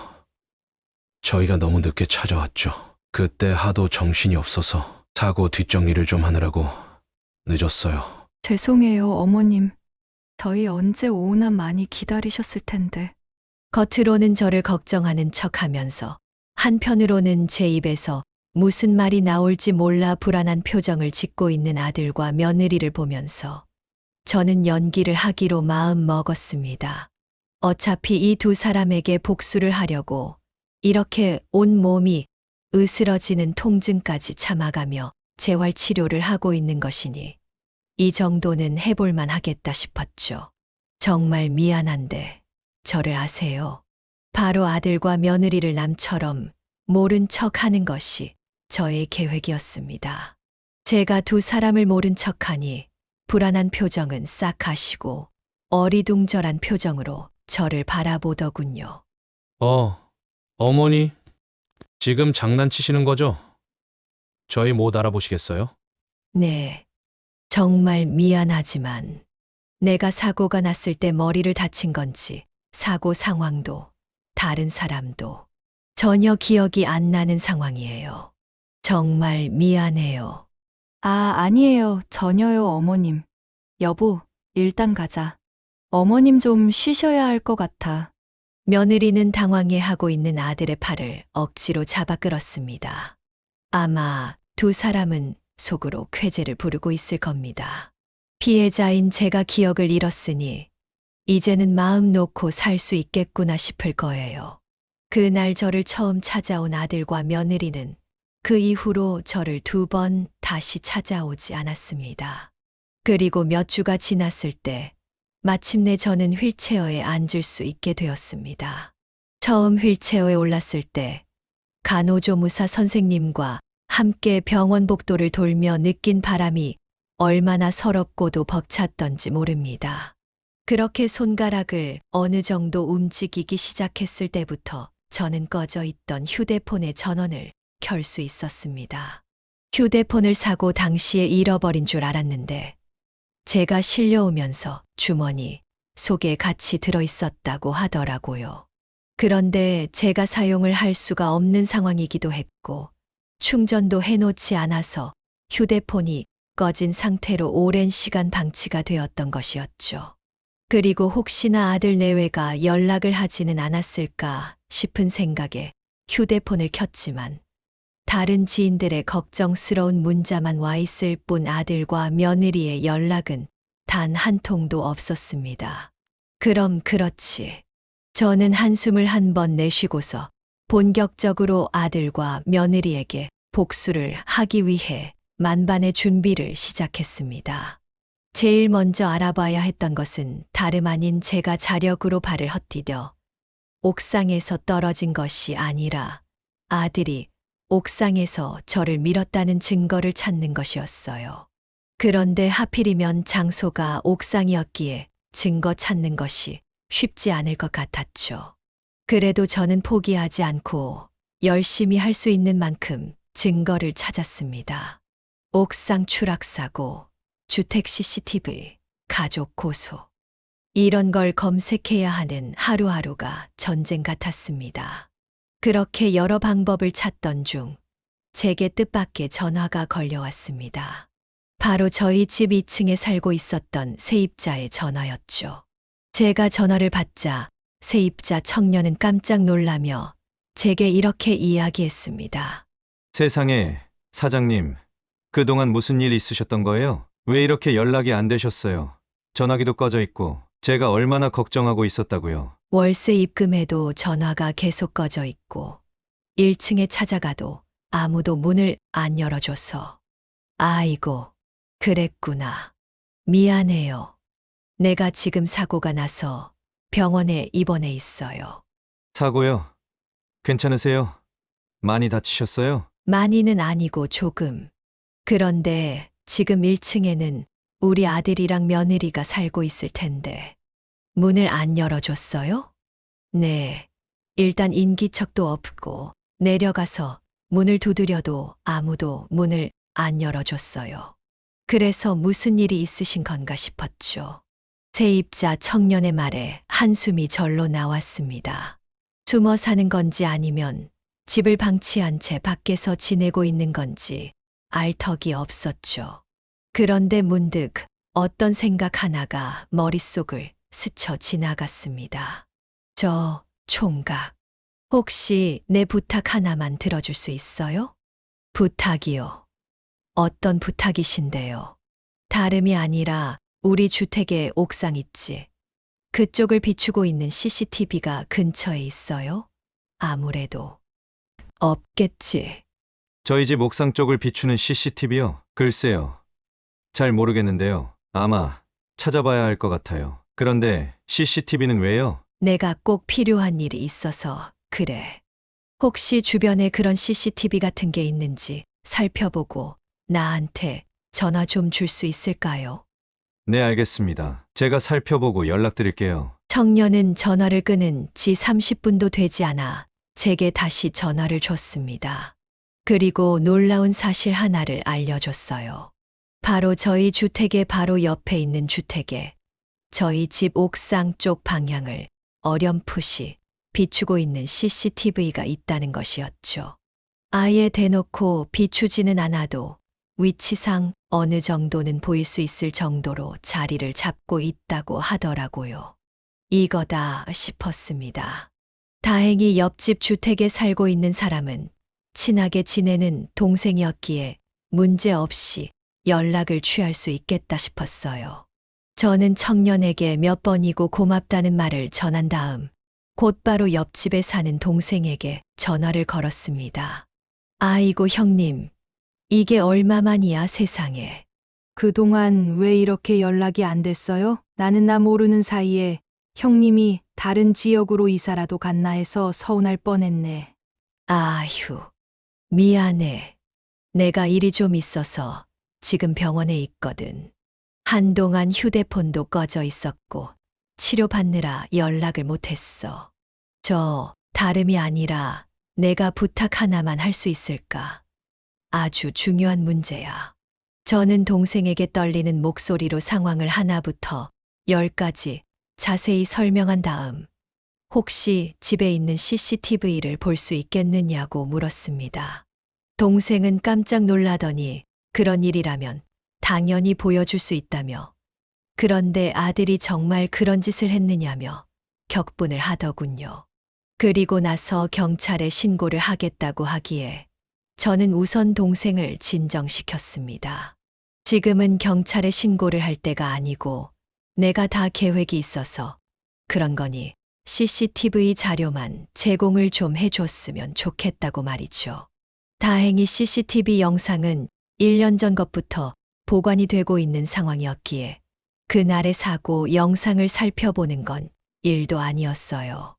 저희가 너무 늦게 찾아왔죠. 그때 하도 정신이 없어서 사고 뒷정리를 좀 하느라고 늦었어요. 죄송해요, 어머님. 저희 언제 오나 많이 기다리셨을 텐데. 겉으로는 저를 걱정하는 척하면서 한편으로는 제 입에서 무슨 말이 나올지 몰라 불안한 표정을 짓고 있는 아들과 며느리를 보면서 저는 연기를 하기로 마음 먹었습니다. 어차피 이 두 사람에게 복수를 하려고 이렇게 온 몸이 으스러지는 통증까지 참아가며 재활치료를 하고 있는 것이니 이 정도는 해볼만 하겠다 싶었죠. 정말 미안한데 저를 아세요? 바로 아들과 며느리를 남처럼 모른 척 하는 것이 저의 계획이었습니다. 제가 두 사람을 모른 척하니 불안한 표정은 싹 가시고 어리둥절한 표정으로 저를 바라보더군요. 어머니, 지금 장난치시는 거죠? 저희 못 알아보시겠어요? 네, 정말 미안하지만 내가 사고가 났을 때 머리를 다친 건지 사고 상황도 다른 사람도 전혀 기억이 안 나는 상황이에요. 정말 미안해요. 아니에요. 전혀요, 어머님. 여보, 일단 가자. 어머님 좀 쉬셔야 할 것 같아. 며느리는 당황해하고 있는 아들의 팔을 억지로 잡아 끌었습니다. 아마 두 사람은 속으로 쾌재를 부르고 있을 겁니다. 피해자인 제가 기억을 잃었으니 이제는 마음 놓고 살 수 있겠구나 싶을 거예요. 그날 저를 처음 찾아온 아들과 며느리는 그 이후로 저를 2번 다시 찾아오지 않았습니다. 그리고 몇 주가 지났을 때 마침내 저는 휠체어에 앉을 수 있게 되었습니다. 처음 휠체어에 올랐을 때 간호조무사 선생님과 함께 병원 복도를 돌며 느낀 바람이 얼마나 서럽고도 벅찼던지 모릅니다. 그렇게 손가락을 어느 정도 움직이기 시작했을 때부터 저는 꺼져 있던 휴대폰의 전원을 켤 수 있었습니다. 휴대폰을 사고 당시에 잃어버린 줄 알았는데 제가 실려오면서 주머니 속에 같이 들어있었다고 하더라고요. 그런데 제가 사용을 할 수가 없는 상황이기도 했고 충전도 해놓지 않아서 휴대폰이 꺼진 상태로 오랜 시간 방치가 되었던 것이었죠. 그리고 혹시나 아들 내외가 연락을 하지는 않았을까 싶은 생각에 휴대폰을 켰지만 다른 지인들의 걱정스러운 문자만 와 있을 뿐 아들과 며느리의 연락은 단 한 통도 없었습니다. 그럼 그렇지. 저는 한숨을 한 번 내쉬고서 본격적으로 아들과 며느리에게 복수를 하기 위해 만반의 준비를 시작했습니다. 제일 먼저 알아봐야 했던 것은 다름 아닌 제가 자력으로 발을 헛디뎌 옥상에서 떨어진 것이 아니라 아들이 옥상에서 저를 밀었다는 증거를 찾는 것이었어요. 그런데 하필이면 장소가 옥상이었기에 증거 찾는 것이 쉽지 않을 것 같았죠. 그래도 저는 포기하지 않고 열심히 할 수 있는 만큼 증거를 찾았습니다. 옥상 추락사고, 주택 CCTV, 가족 고소. 이런 걸 검색해야 하는 하루하루가 전쟁 같았습니다. 그렇게 여러 방법을 찾던 중 제게 뜻밖의 전화가 걸려왔습니다. 바로 저희 집 2층에 살고 있었던 세입자의 전화였죠. 제가 전화를 받자 세입자 청년은 깜짝 놀라며 제게 이렇게 이야기했습니다. 세상에, 사장님, 그동안 무슨 일 있으셨던 거예요? 왜 이렇게 연락이 안 되셨어요? 전화기도 꺼져 있고 제가 얼마나 걱정하고 있었다고요. 월세 입금해도 전화가 계속 꺼져 있고 1층에 찾아가도 아무도 문을 안 열어줘서 아이고, 그랬구나. 미안해요. 내가 지금 사고가 나서 병원에 입원해 있어요. 사고요? 괜찮으세요? 많이 다치셨어요? 많이는 아니고 조금. 그런데 지금 1층에는 우리 아들이랑 며느리가 살고 있을 텐데 문을 안 열어줬어요? 네. 일단 인기척도 없고 내려가서 문을 두드려도 아무도 문을 안 열어줬어요. 그래서 무슨 일이 있으신 건가 싶었죠. 세입자 청년의 말에 한숨이 절로 나왔습니다. 숨어 사는 건지 아니면 집을 방치한 채 밖에서 지내고 있는 건지 알 턱이 없었죠. 그런데 문득 어떤 생각 하나가 머릿속을 스쳐 지나갔습니다. 저 총각, 혹시 내 부탁 하나만 들어줄 수 있어요? 부탁이요. 어떤 부탁이신데요? 다름이 아니라 우리 주택에 옥상 있지. 그쪽을 비추고 있는 CCTV가 근처에 있어요? 아무래도 없겠지. 저희 집 옥상 쪽을 비추는 CCTV요? 글쎄요. 잘 모르겠는데요. 아마 찾아봐야 할 것 같아요. 그런데 CCTV는 왜요? 내가 꼭 필요한 일이 있어서 그래. 혹시 주변에 그런 CCTV 같은 게 있는지 살펴보고 나한테 전화 좀 줄 수 있을까요? 네, 알겠습니다. 제가 살펴보고 연락드릴게요. 청년은 전화를 끊은 지 30분도 되지 않아 제게 다시 전화를 줬습니다. 그리고 놀라운 사실 하나를 알려줬어요. 바로 저희 주택의 바로 옆에 있는 주택에 저희 집 옥상 쪽 방향을 어렴풋이 비추고 있는 CCTV가 있다는 것이었죠. 아예 대놓고 비추지는 않아도 위치상 어느 정도는 보일 수 있을 정도로 자리를 잡고 있다고 하더라고요. 이거다 싶었습니다. 다행히 옆집 주택에 살고 있는 사람은 친하게 지내는 동생이었기에 문제없이 연락을 취할 수 있겠다 싶었어요. 저는 청년에게 몇 번이고 고맙다는 말을 전한 다음 곧바로 옆집에 사는 동생에게 전화를 걸었습니다. 아이고 형님, 이게 얼마만이야 세상에. 그동안 왜 이렇게 연락이 안 됐어요? 나는 나 모르는 사이에 형님이 다른 지역으로 이사라도 갔나 해서 서운할 뻔했네. 아휴, 미안해. 내가 일이 좀 있어서 지금 병원에 있거든. 한동안 휴대폰도 꺼져 있었고 치료받느라 연락을 못했어. 다름이 아니라 내가 부탁 하나만 할 수 있을까? 아주 중요한 문제야. 저는 동생에게 떨리는 목소리로 상황을 하나부터 10까지 자세히 설명한 다음 혹시 집에 있는 CCTV를 볼 수 있겠느냐고 물었습니다. 동생은 깜짝 놀라더니 그런 일이라면 당연히 보여줄 수 있다며 그런데 아들이 정말 그런 짓을 했느냐며 격분을 하더군요. 그리고 나서 경찰에 신고를 하겠다고 하기에 저는 우선 동생을 진정시켰습니다. 지금은 경찰에 신고를 할 때가 아니고 내가 다 계획이 있어서 그런 거니 CCTV 자료만 제공을 좀 해줬으면 좋겠다고 말이죠. 다행히 CCTV 영상은 1년 전 것부터 보관이 되고 있는 상황이었기에 그날의 사고 영상을 살펴보는 건 일도 아니었어요.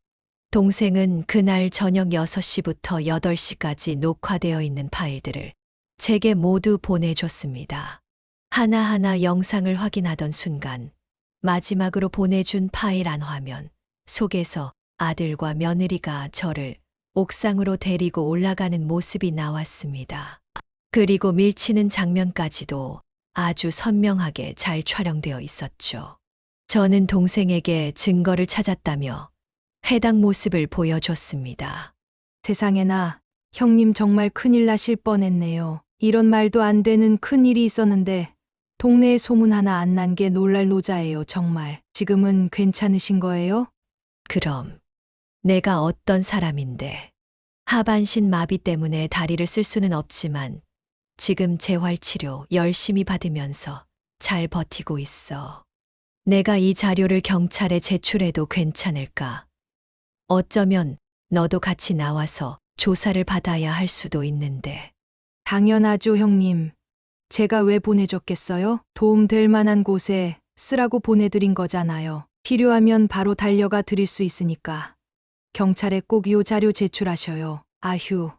동생은 그날 저녁 6시부터 8시까지 녹화되어 있는 파일들을 제게 모두 보내줬습니다. 하나하나 영상을 확인하던 순간 마지막으로 보내준 파일 안 화면 속에서 아들과 며느리가 저를 옥상으로 데리고 올라가는 모습이 나왔습니다. 그리고 밀치는 장면까지도 아주 선명하게 잘 촬영되어 있었죠. 저는 동생에게 증거를 찾았다며 해당 모습을 보여줬습니다. 세상에나, 형님 정말 큰일 나실 뻔했네요. 이런 말도 안 되는 큰일이 있었는데 동네에 소문 하나 안 난 게 놀랄 노자예요, 정말. 지금은 괜찮으신 거예요? 그럼 내가 어떤 사람인데 하반신 마비 때문에 다리를 쓸 수는 없지만 지금 재활치료 열심히 받으면서 잘 버티고 있어. 내가 이 자료를 경찰에 제출해도 괜찮을까? 어쩌면 너도 같이 나와서 조사를 받아야 할 수도 있는데. 당연하죠, 형님. 제가 왜 보내줬겠어요? 도움될 만한 곳에 쓰라고 보내드린 거잖아요. 필요하면 바로 달려가 드릴 수 있으니까. 경찰에 꼭 요 자료 제출하셔요. 아휴,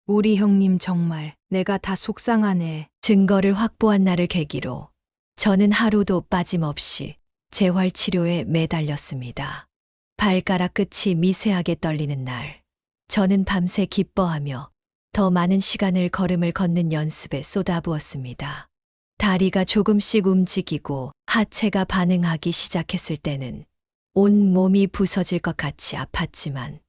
우리 형님 정말 내가 다 속상하네. 증거를 확보한 날을 계기로 저는 하루도 빠짐없이 재활치료에 매달렸습니다. 발가락 끝이 미세하게 떨리는 날, 저는 밤새 기뻐하며 더 많은 시간을 걸음을 걷는 연습에 쏟아부었습니다. 다리가 조금씩 움직이고 하체가 반응하기 시작했을 때는 온 몸이 부서질 것 같이 아팠지만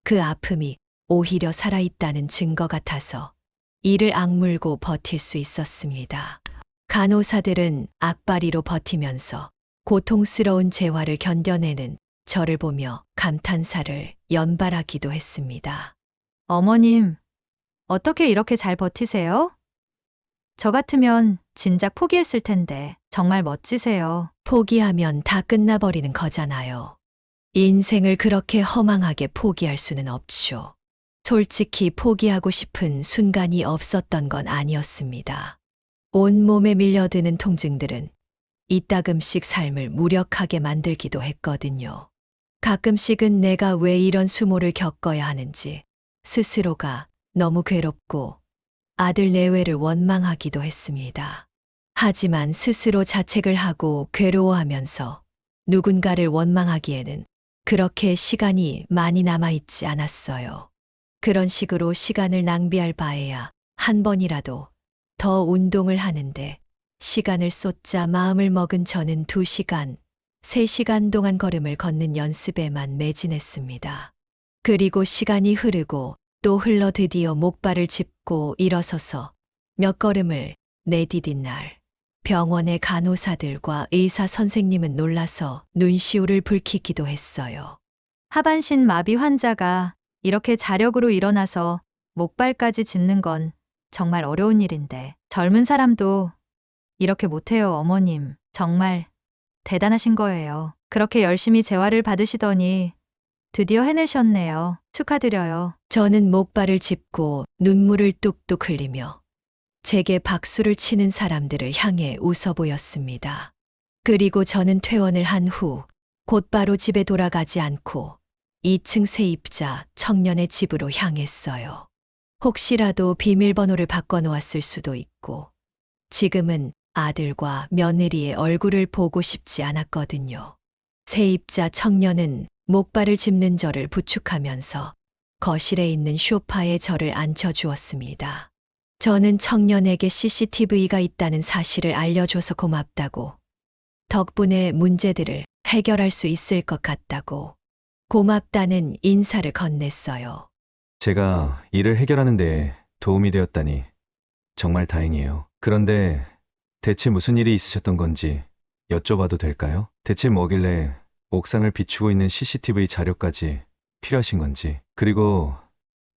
그 아픔이 오히려 살아있다는 증거 같아서 이를 악물고 버틸 수 있었습니다. 간호사들은 악바리로 버티면서 고통스러운 재활을 견뎌내는 저를 보며 감탄사를 연발하기도 했습니다. 어머님, 어떻게 이렇게 잘 버티세요? 저 같으면 진작 포기했을 텐데 정말 멋지세요. 포기하면 다 끝나버리는 거잖아요. 인생을 그렇게 허망하게 포기할 수는 없죠. 솔직히 포기하고 싶은 순간이 없었던 건 아니었습니다. 온몸에 밀려드는 통증들은 이따금씩 삶을 무력하게 만들기도 했거든요. 가끔씩은 내가 왜 이런 수모를 겪어야 하는지 스스로가 너무 괴롭고 아들 내외를 원망하기도 했습니다. 하지만 스스로 자책을 하고 괴로워하면서 누군가를 원망하기에는 그렇게 시간이 많이 남아있지 않았어요. 그런 식으로 시간을 낭비할 바에야 한 번이라도 더 운동을 하는데 시간을 쏟자 마음을 먹은 저는 2시간, 3시간 동안 걸음을 걷는 연습에만 매진했습니다. 그리고 시간이 흐르고 또 흘러 드디어 목발을 짚고 일어서서 몇 걸음을 내디딘 날 병원의 간호사들과 의사 선생님은 놀라서 눈시울을 붉히기도 했어요. 하반신 마비 환자가 이렇게 자력으로 일어나서 목발까지 짚는 건 정말 어려운 일인데 젊은 사람도 이렇게 못해요, 어머님. 정말 대단하신 거예요. 그렇게 열심히 재활을 받으시더니 드디어 해내셨네요. 축하드려요. 저는 목발을 짚고 눈물을 뚝뚝 흘리며 제게 박수를 치는 사람들을 향해 웃어 보였습니다. 그리고 저는 퇴원을 한 후 곧바로 집에 돌아가지 않고 2층 세입자 청년의 집으로 향했어요. 혹시라도 비밀번호를 바꿔놓았을 수도 있고 지금은 아들과 며느리의 얼굴을 보고 싶지 않았거든요. 세입자 청년은 목발을 짚는 저를 부축하면서 거실에 있는 소파에 저를 앉혀주었습니다. 저는 청년에게 CCTV가 있다는 사실을 알려줘서 고맙다고, 덕분에 문제들을 해결할 수 있을 것 같다고, 고맙다는 인사를 건넸어요. 제가 일을 해결하는 데 도움이 되었다니 정말 다행이에요. 그런데 대체 무슨 일이 있으셨던 건지 여쭤봐도 될까요? 대체 뭐길래 옥상을 비추고 있는 CCTV 자료까지 필요하신 건지, 그리고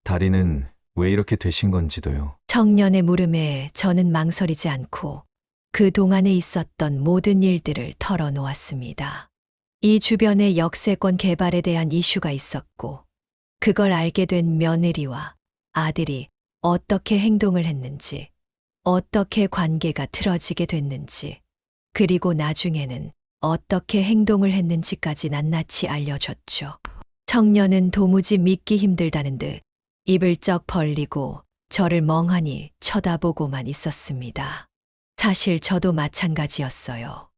다리는 왜 이렇게 되신 건지도요. 청년의 물음에 저는 망설이지 않고 그동안에 있었던 모든 일들을 털어놓았습니다. 이 주변에 역세권 개발에 대한 이슈가 있었고 그걸 알게 된 며느리와 아들이 어떻게 행동을 했는지, 어떻게 관계가 틀어지게 됐는지, 그리고 나중에는 어떻게 행동을 했는지까지 낱낱이 알려줬죠. 청년은 도무지 믿기 힘들다는 듯 입을 쩍 벌리고 저를 멍하니 쳐다보고만 있었습니다. 사실 저도 마찬가지였어요.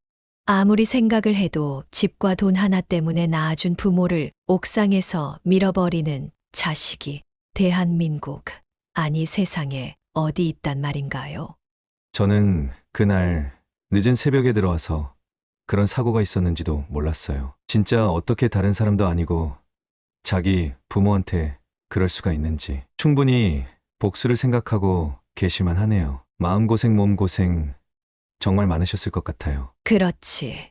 아무리 생각을 해도 집과 돈 하나 때문에 낳아준 부모를 옥상에서 밀어버리는 자식이 대한민국, 아니 세상에 어디 있단 말인가요? 저는 그날 늦은 새벽에 들어와서 그런 사고가 있었는지도 몰랐어요. 진짜 어떻게 다른 사람도 아니고 자기 부모한테 그럴 수가 있는지 충분히 복수를 생각하고 계실만 하네요. 마음고생 몸고생 정말 많으셨을 것 같아요. 그렇지.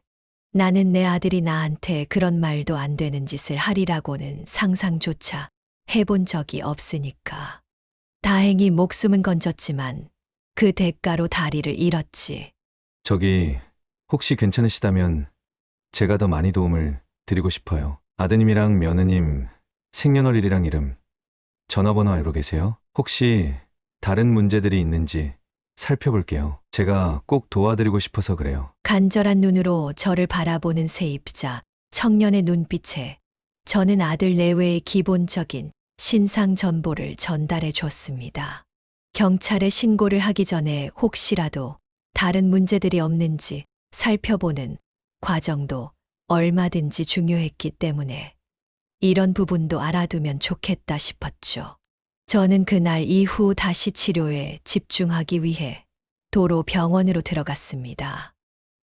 나는 내 아들이 나한테 그런 말도 안 되는 짓을 하리라고는 상상조차 해본 적이 없으니까. 다행히 목숨은 건졌지만 그 대가로 다리를 잃었지. 저기 혹시 괜찮으시다면 제가 더 많이 도움을 드리고 싶어요. 아드님이랑 며느님 생년월일이랑 이름, 전화번호 알고 계세요? 혹시 다른 문제들이 있는지 살펴볼게요. 제가 꼭 도와드리고 싶어서 그래요. 간절한 눈으로 저를 바라보는 세입자 청년의 눈빛에 저는 아들 내외의 기본적인 신상 정보를 전달해 줬습니다. 경찰에 신고를 하기 전에 혹시라도 다른 문제들이 없는지 살펴보는 과정도 얼마든지 중요했기 때문에 이런 부분도 알아두면 좋겠다 싶었죠. 저는 그날 이후 다시 치료에 집중하기 위해 도로 병원으로 들어갔습니다.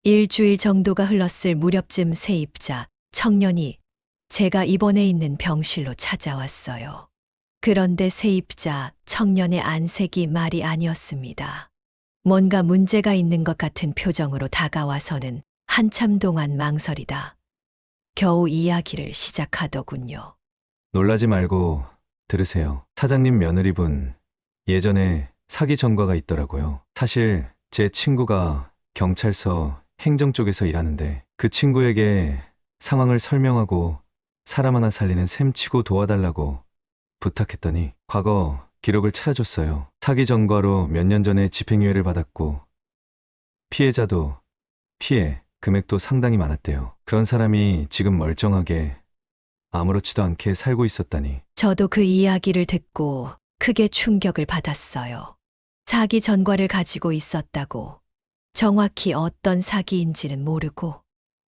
일주일 정도가 흘렀을 무렵쯤 세입자 청년이 제가 입원해 있는 병실로 찾아왔어요. 그런데 세입자 청년의 안색이 말이 아니었습니다. 뭔가 문제가 있는 것 같은 표정으로 다가와서는 한참 동안 망설이다 겨우 이야기를 시작하더군요. 놀라지 말고 들으세요. 사장님 며느리분 예전에 사기 전과가 있더라고요. 사실 제 친구가 경찰서 행정 쪽에서 일하는데 그 친구에게 상황을 설명하고 사람 하나 살리는 셈치고 도와달라고 부탁했더니 과거 기록을 찾아줬어요. 사기 전과로 몇 년 전에 집행유예를 받았고 피해자도 피해 금액도 상당히 많았대요. 그런 사람이 지금 멀쩡하게 아무렇지도 않게 살고 있었다니. 저도 그 이야기를 듣고 크게 충격을 받았어요. 사기 전과를 가지고 있었다고. 정확히 어떤 사기인지는 모르고.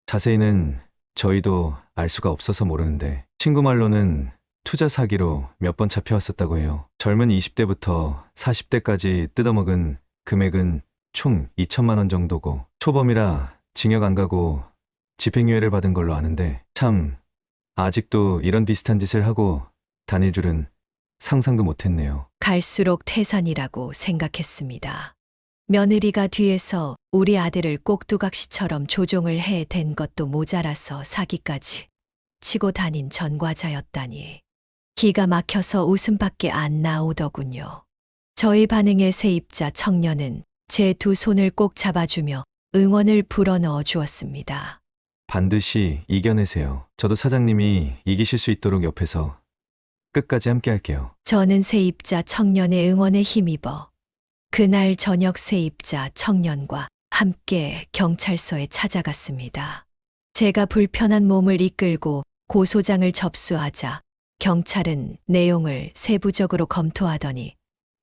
자세히는 저희도 알 수가 없어서 모르는데 친구 말로는 투자 사기로 몇 번 잡혀왔었다고 해요. 젊은 20대부터 40대까지 뜯어먹은 금액은 총 2천만 원 정도고 초범이라 징역 안 가고 집행유예를 받은 걸로 아는데 참 아직도 이런 비슷한 짓을 하고 다닐 줄은 상상도 못했네요. 갈수록 태산이라고 생각했습니다. 며느리가 뒤에서 우리 아들을 꼭두각시처럼 조종을 해댄 것도 모자라서 사기까지 치고 다닌 전과자였다니. 기가 막혀서 웃음밖에 안 나오더군요. 저희 반응에 세입자 청년은 제 두 손을 꼭 잡아주며 응원을 불어넣어 주었습니다. 반드시 이겨내세요. 저도 사장님이 이기실 수 있도록 옆에서 끝까지 함께 할게요. 저는 세입자 청년의 응원에 힘입어 그날 저녁 세입자 청년과 함께 경찰서에 찾아갔습니다. 제가 불편한 몸을 이끌고 고소장을 접수하자 경찰은 내용을 세부적으로 검토하더니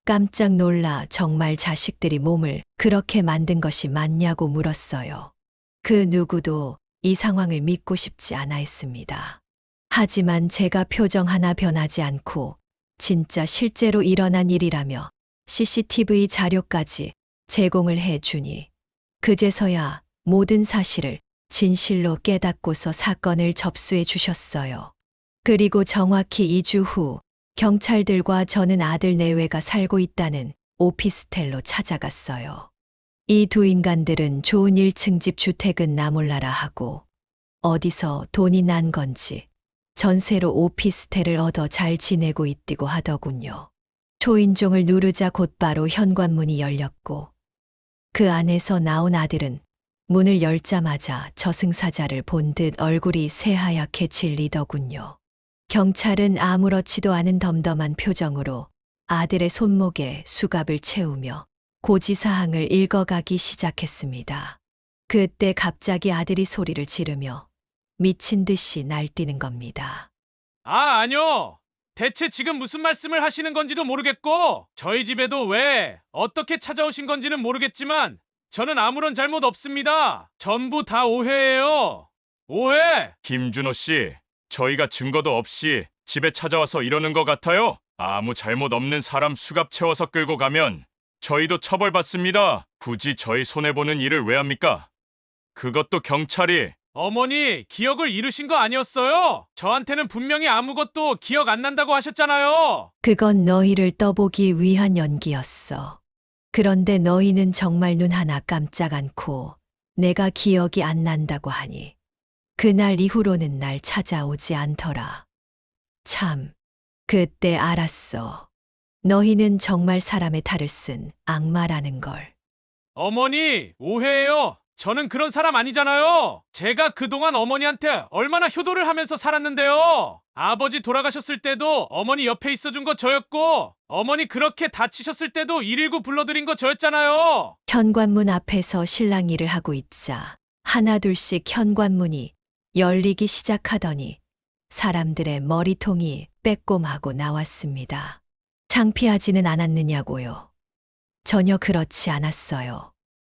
깜짝 놀라 정말 자식들이 몸을 그렇게 만든 것이 맞냐고 물었어요. 그 누구도 이 상황을 믿고 싶지 않아 했습니다. 하지만 제가 표정 하나 변하지 않고 진짜 실제로 일어난 일이라며 CCTV 자료까지 제공을 해 주니 그제서야 모든 사실을 진실로 깨닫고서 사건을 접수해 주셨어요. 그리고 정확히 2주 후 경찰들과 저는 아들 내외가 살고 있다는 오피스텔로 찾아갔어요. 이 두 인간들은 좋은 1층 집 주택은 나몰라라 하고 어디서 돈이 난 건지 전세로 오피스텔을 얻어 잘 지내고 있디고 하더군요. 초인종을 누르자 곧바로 현관문이 열렸고 그 안에서 나온 아들은 문을 열자마자 저승사자를 본 듯 얼굴이 새하얗게 질리더군요. 경찰은 아무렇지도 않은 덤덤한 표정으로 아들의 손목에 수갑을 채우며 고지사항을 읽어가기 시작했습니다. 그때 갑자기 아들이 소리를 지르며 미친 듯이 날뛰는 겁니다. 아니요. 대체 지금 무슨 말씀을 하시는 건지도 모르겠고 저희 집에도 왜 어떻게 찾아오신 건지는 모르겠지만 저는 아무런 잘못 없습니다. 전부 다 오해예요. 오해! 김준호 씨, 저희가 증거도 없이 집에 찾아와서 이러는 것 같아요. 아무 잘못 없는 사람 수갑 채워서 끌고 가면 저희도 처벌받습니다. 굳이 저희 손해보는 일을 왜 합니까? 그것도 경찰이. 어머니, 기억을 잃으신 거 아니었어요? 저한테는 분명히 아무것도 기억 안 난다고 하셨잖아요. 그건 너희를 떠보기 위한 연기였어. 그런데 너희는 정말 눈 하나 깜짝 않고 내가 기억이 안 난다고 하니 그날 이후로는 날 찾아오지 않더라. 참, 그때 알았어. 너희는 정말 사람의 탈을 쓴 악마라는 걸. 어머니, 오해예요. 저는 그런 사람 아니잖아요. 제가 그동안 어머니한테 얼마나 효도를 하면서 살았는데요. 아버지 돌아가셨을 때도 어머니 옆에 있어준 거 저였고 어머니 그렇게 다치셨을 때도 119 불러드린 거 저였잖아요. 현관문 앞에서 신랑 일을 하고 있자 하나둘씩 현관문이 열리기 시작하더니 사람들의 머리통이 빼꼼하고 나왔습니다. 창피하지는 않았느냐고요. 전혀 그렇지 않았어요.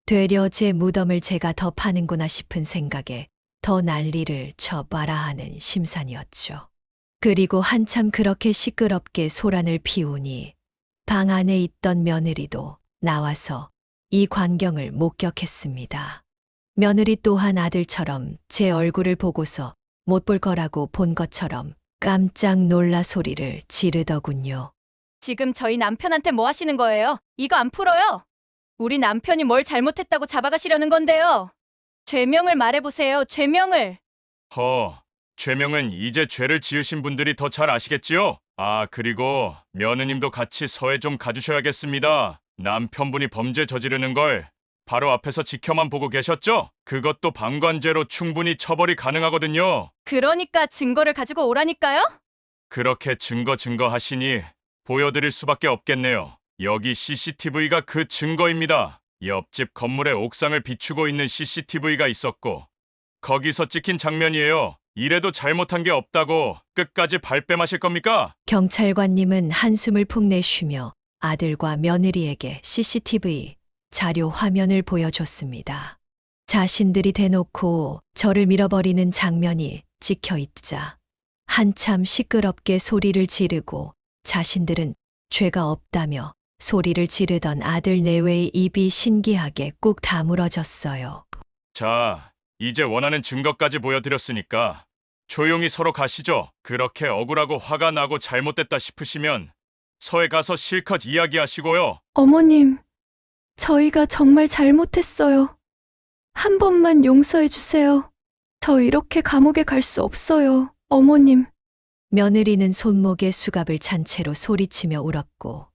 되려 제 무덤을 제가 더 파는구나 싶은 생각에 더 난리를 쳐봐라 하는 심산이었죠. 그리고 한참 그렇게 시끄럽게 소란을 피우니 방 안에 있던 며느리도 나와서 이 광경을 목격했습니다. 며느리 또한 아들처럼 제 얼굴을 보고서 못 볼 거라고 본 것처럼 깜짝 놀라 소리를 지르더군요. 지금 저희 남편한테 뭐 하시는 거예요? 이거 안 풀어요. 우리 남편이 뭘 잘못했다고 잡아가시려는 건데요. 죄명을 말해보세요. 죄명을. 죄명은 이제 죄를 지으신 분들이 더 잘 아시겠지요? 그리고 며느님도 같이 서해 좀 가주셔야겠습니다. 남편분이 범죄 저지르는 걸 바로 앞에서 지켜만 보고 계셨죠? 그것도 방관죄로 충분히 처벌이 가능하거든요. 그러니까 증거를 가지고 오라니까요? 그렇게 증거 하시니 보여드릴 수밖에 없겠네요. 여기 CCTV가 그 증거입니다. 옆집 건물의 옥상을 비추고 있는 CCTV가 있었고 거기서 찍힌 장면이에요. 이래도 잘못한 게 없다고 끝까지 발뺌하실 겁니까? 경찰관님은 한숨을 푹 내쉬며 아들과 며느리에게 CCTV 자료 화면을 보여줬습니다. 자신들이 대놓고 저를 밀어버리는 장면이 찍혀 있자 한참 시끄럽게 소리를 지르고 자신들은 죄가 없다며 소리를 지르던 아들 내외의 입이 신기하게 꾹 다물어졌어요. 자, 이제 원하는 증거까지 보여드렸으니까 조용히 서로 가시죠. 그렇게 억울하고 화가 나고 잘못됐다 싶으시면 서에 가서 실컷 이야기하시고요. 어머님, 저희가 정말 잘못했어요. 한 번만 용서해 주세요. 저 이렇게 감옥에 갈 수 없어요, 어머님. 며느리는 손목에 수갑을 찬 채로 소리치며 울었고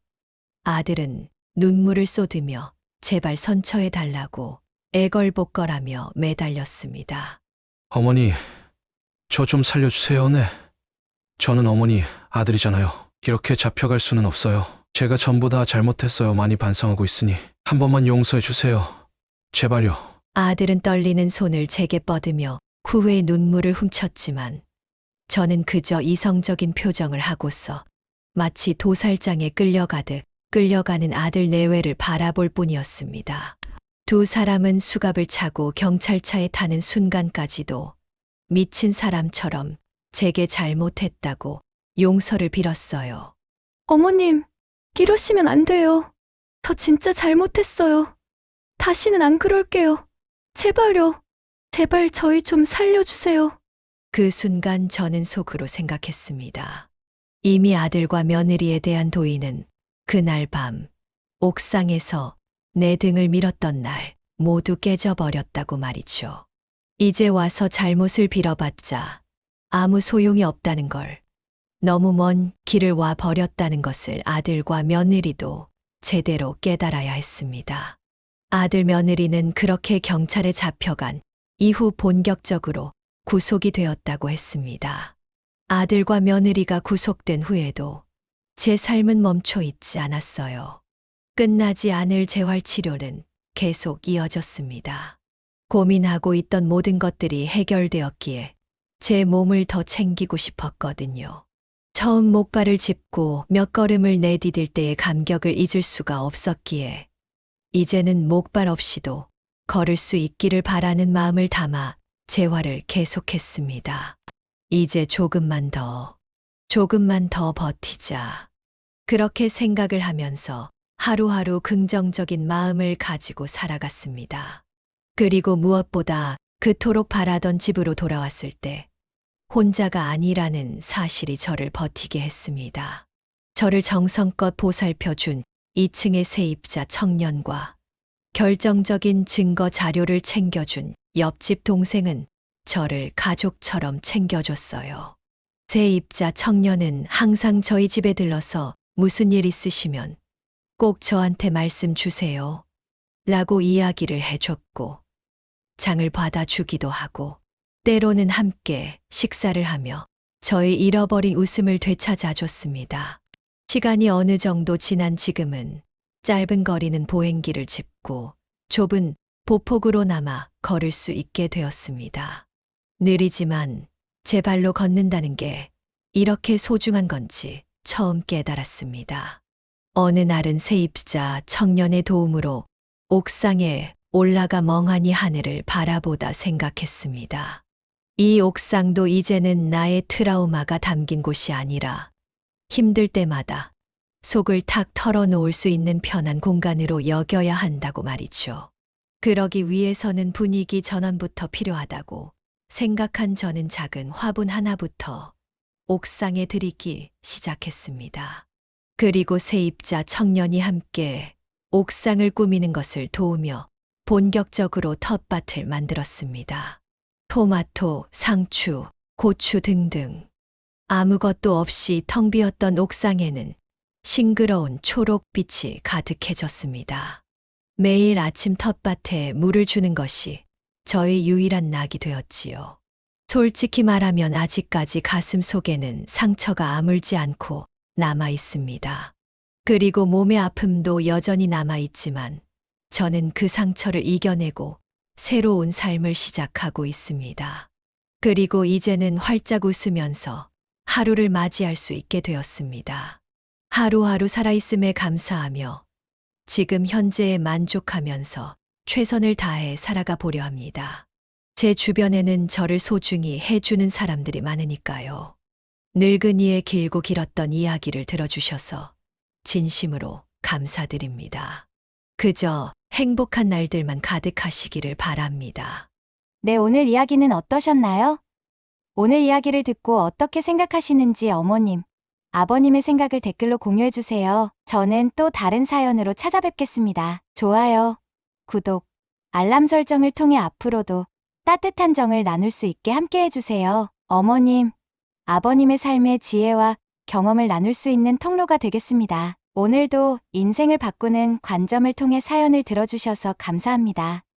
아들은 눈물을 쏟으며 제발 선처해 달라고 애걸복걸하며 매달렸습니다. 어머니, 저 좀 살려주세요. 네. 저는 어머니 아들이잖아요. 이렇게 잡혀갈 수는 없어요. 제가 전부 다 잘못했어요. 많이 반성하고 있으니 한 번만 용서해 주세요. 제발요. 아들은 떨리는 손을 제게 뻗으며 후회의 눈물을 훔쳤지만 저는 그저 이성적인 표정을 하고서 마치 도살장에 끌려가듯 끌려가는 아들 내외를 바라볼 뿐이었습니다. 두 사람은 수갑을 차고 경찰차에 타는 순간까지도 미친 사람처럼 제게 잘못했다고 용서를 빌었어요. 어머님, 이러시면 안 돼요. 저 진짜 잘못했어요. 다시는 안 그럴게요. 제발요. 제발 저희 좀 살려주세요. 그 순간 저는 속으로 생각했습니다. 이미 아들과 며느리에 대한 도의는 그날 밤 옥상에서 내 등을 밀었던 날 모두 깨져버렸다고 말이죠. 이제 와서 잘못을 빌어봤자 아무 소용이 없다는 걸, 너무 먼 길을 와 버렸다는 것을 아들과 며느리도 제대로 깨달아야 했습니다. 아들 며느리는 그렇게 경찰에 잡혀간 이후 본격적으로 구속이 되었다고 했습니다. 아들과 며느리가 구속된 후에도 제 삶은 멈춰 있지 않았어요. 끝나지 않을 재활치료는 계속 이어졌습니다. 고민하고 있던 모든 것들이 해결되었기에 제 몸을 더 챙기고 싶었거든요. 처음 목발을 짚고 몇 걸음을 내디딜 때의 감격을 잊을 수가 없었기에 이제는 목발 없이도 걸을 수 있기를 바라는 마음을 담아 재활을 계속했습니다. 이제 조금만 더 버티자. 그렇게 생각을 하면서 하루하루 긍정적인 마음을 가지고 살아갔습니다. 그리고 무엇보다 그토록 바라던 집으로 돌아왔을 때 혼자가 아니라는 사실이 저를 버티게 했습니다. 저를 정성껏 보살펴준 2층의 세입자 청년과 결정적인 증거 자료를 챙겨준 옆집 동생은 저를 가족처럼 챙겨줬어요. 세입자 청년은 항상 저희 집에 들러서 무슨 일 있으시면 꼭 저한테 말씀 주세요. 라고 이야기를 해줬고 장을 받아주기도 하고 때로는 함께 식사를 하며 저의 잃어버린 웃음을 되찾아줬습니다. 시간이 어느 정도 지난 지금은 짧은 거리는 보행기를 짚고 좁은 보폭으로나마 걸을 수 있게 되었습니다. 느리지만 제 발로 걷는다는 게 이렇게 소중한 건지 처음 깨달았습니다. 어느 날은 세입자 청년의 도움으로 옥상에 올라가 멍하니 하늘을 바라보다 생각했습니다. 이 옥상도 이제는 나의 트라우마가 담긴 곳이 아니라 힘들 때마다 속을 탁 털어놓을 수 있는 편한 공간으로 여겨야 한다고 말이죠. 그러기 위해서는 분위기 전환부터 필요하다고 생각한 저는 작은 화분 하나부터 옥상에 들이기 시작했습니다. 그리고 세입자 청년이 함께 옥상을 꾸미는 것을 도우며 본격적으로 텃밭을 만들었습니다. 토마토, 상추, 고추 등등 아무것도 없이 텅 비었던 옥상에는 싱그러운 초록빛이 가득해졌습니다. 매일 아침 텃밭에 물을 주는 것이 저의 유일한 낙이 되었지요. 솔직히 말하면 아직까지 가슴 속에는 상처가 아물지 않고 남아 있습니다. 그리고 몸의 아픔도 여전히 남아 있지만 저는 그 상처를 이겨내고 새로운 삶을 시작하고 있습니다. 그리고 이제는 활짝 웃으면서 하루를 맞이할 수 있게 되었습니다. 하루하루 살아있음에 감사하며 지금 현재에 만족하면서 최선을 다해 살아가 보려 합니다. 제 주변에는 저를 소중히 해주는 사람들이 많으니까요. 늙은이의 길고 길었던 이야기를 들어주셔서 진심으로 감사드립니다. 그저 행복한 날들만 가득하시기를 바랍니다. 네, 오늘 이야기는 어떠셨나요? 오늘 이야기를 듣고 어떻게 생각하시는지 어머님, 아버님의 생각을 댓글로 공유해주세요. 저는 또 다른 사연으로 찾아뵙겠습니다. 좋아요, 구독, 알람 설정을 통해 앞으로도 따뜻한 정을 나눌 수 있게 함께 해주세요. 어머님, 아버님의 삶의 지혜와 경험을 나눌 수 있는 통로가 되겠습니다. 오늘도 인생을 바꾸는 관점을 통해 사연을 들어주셔서 감사합니다.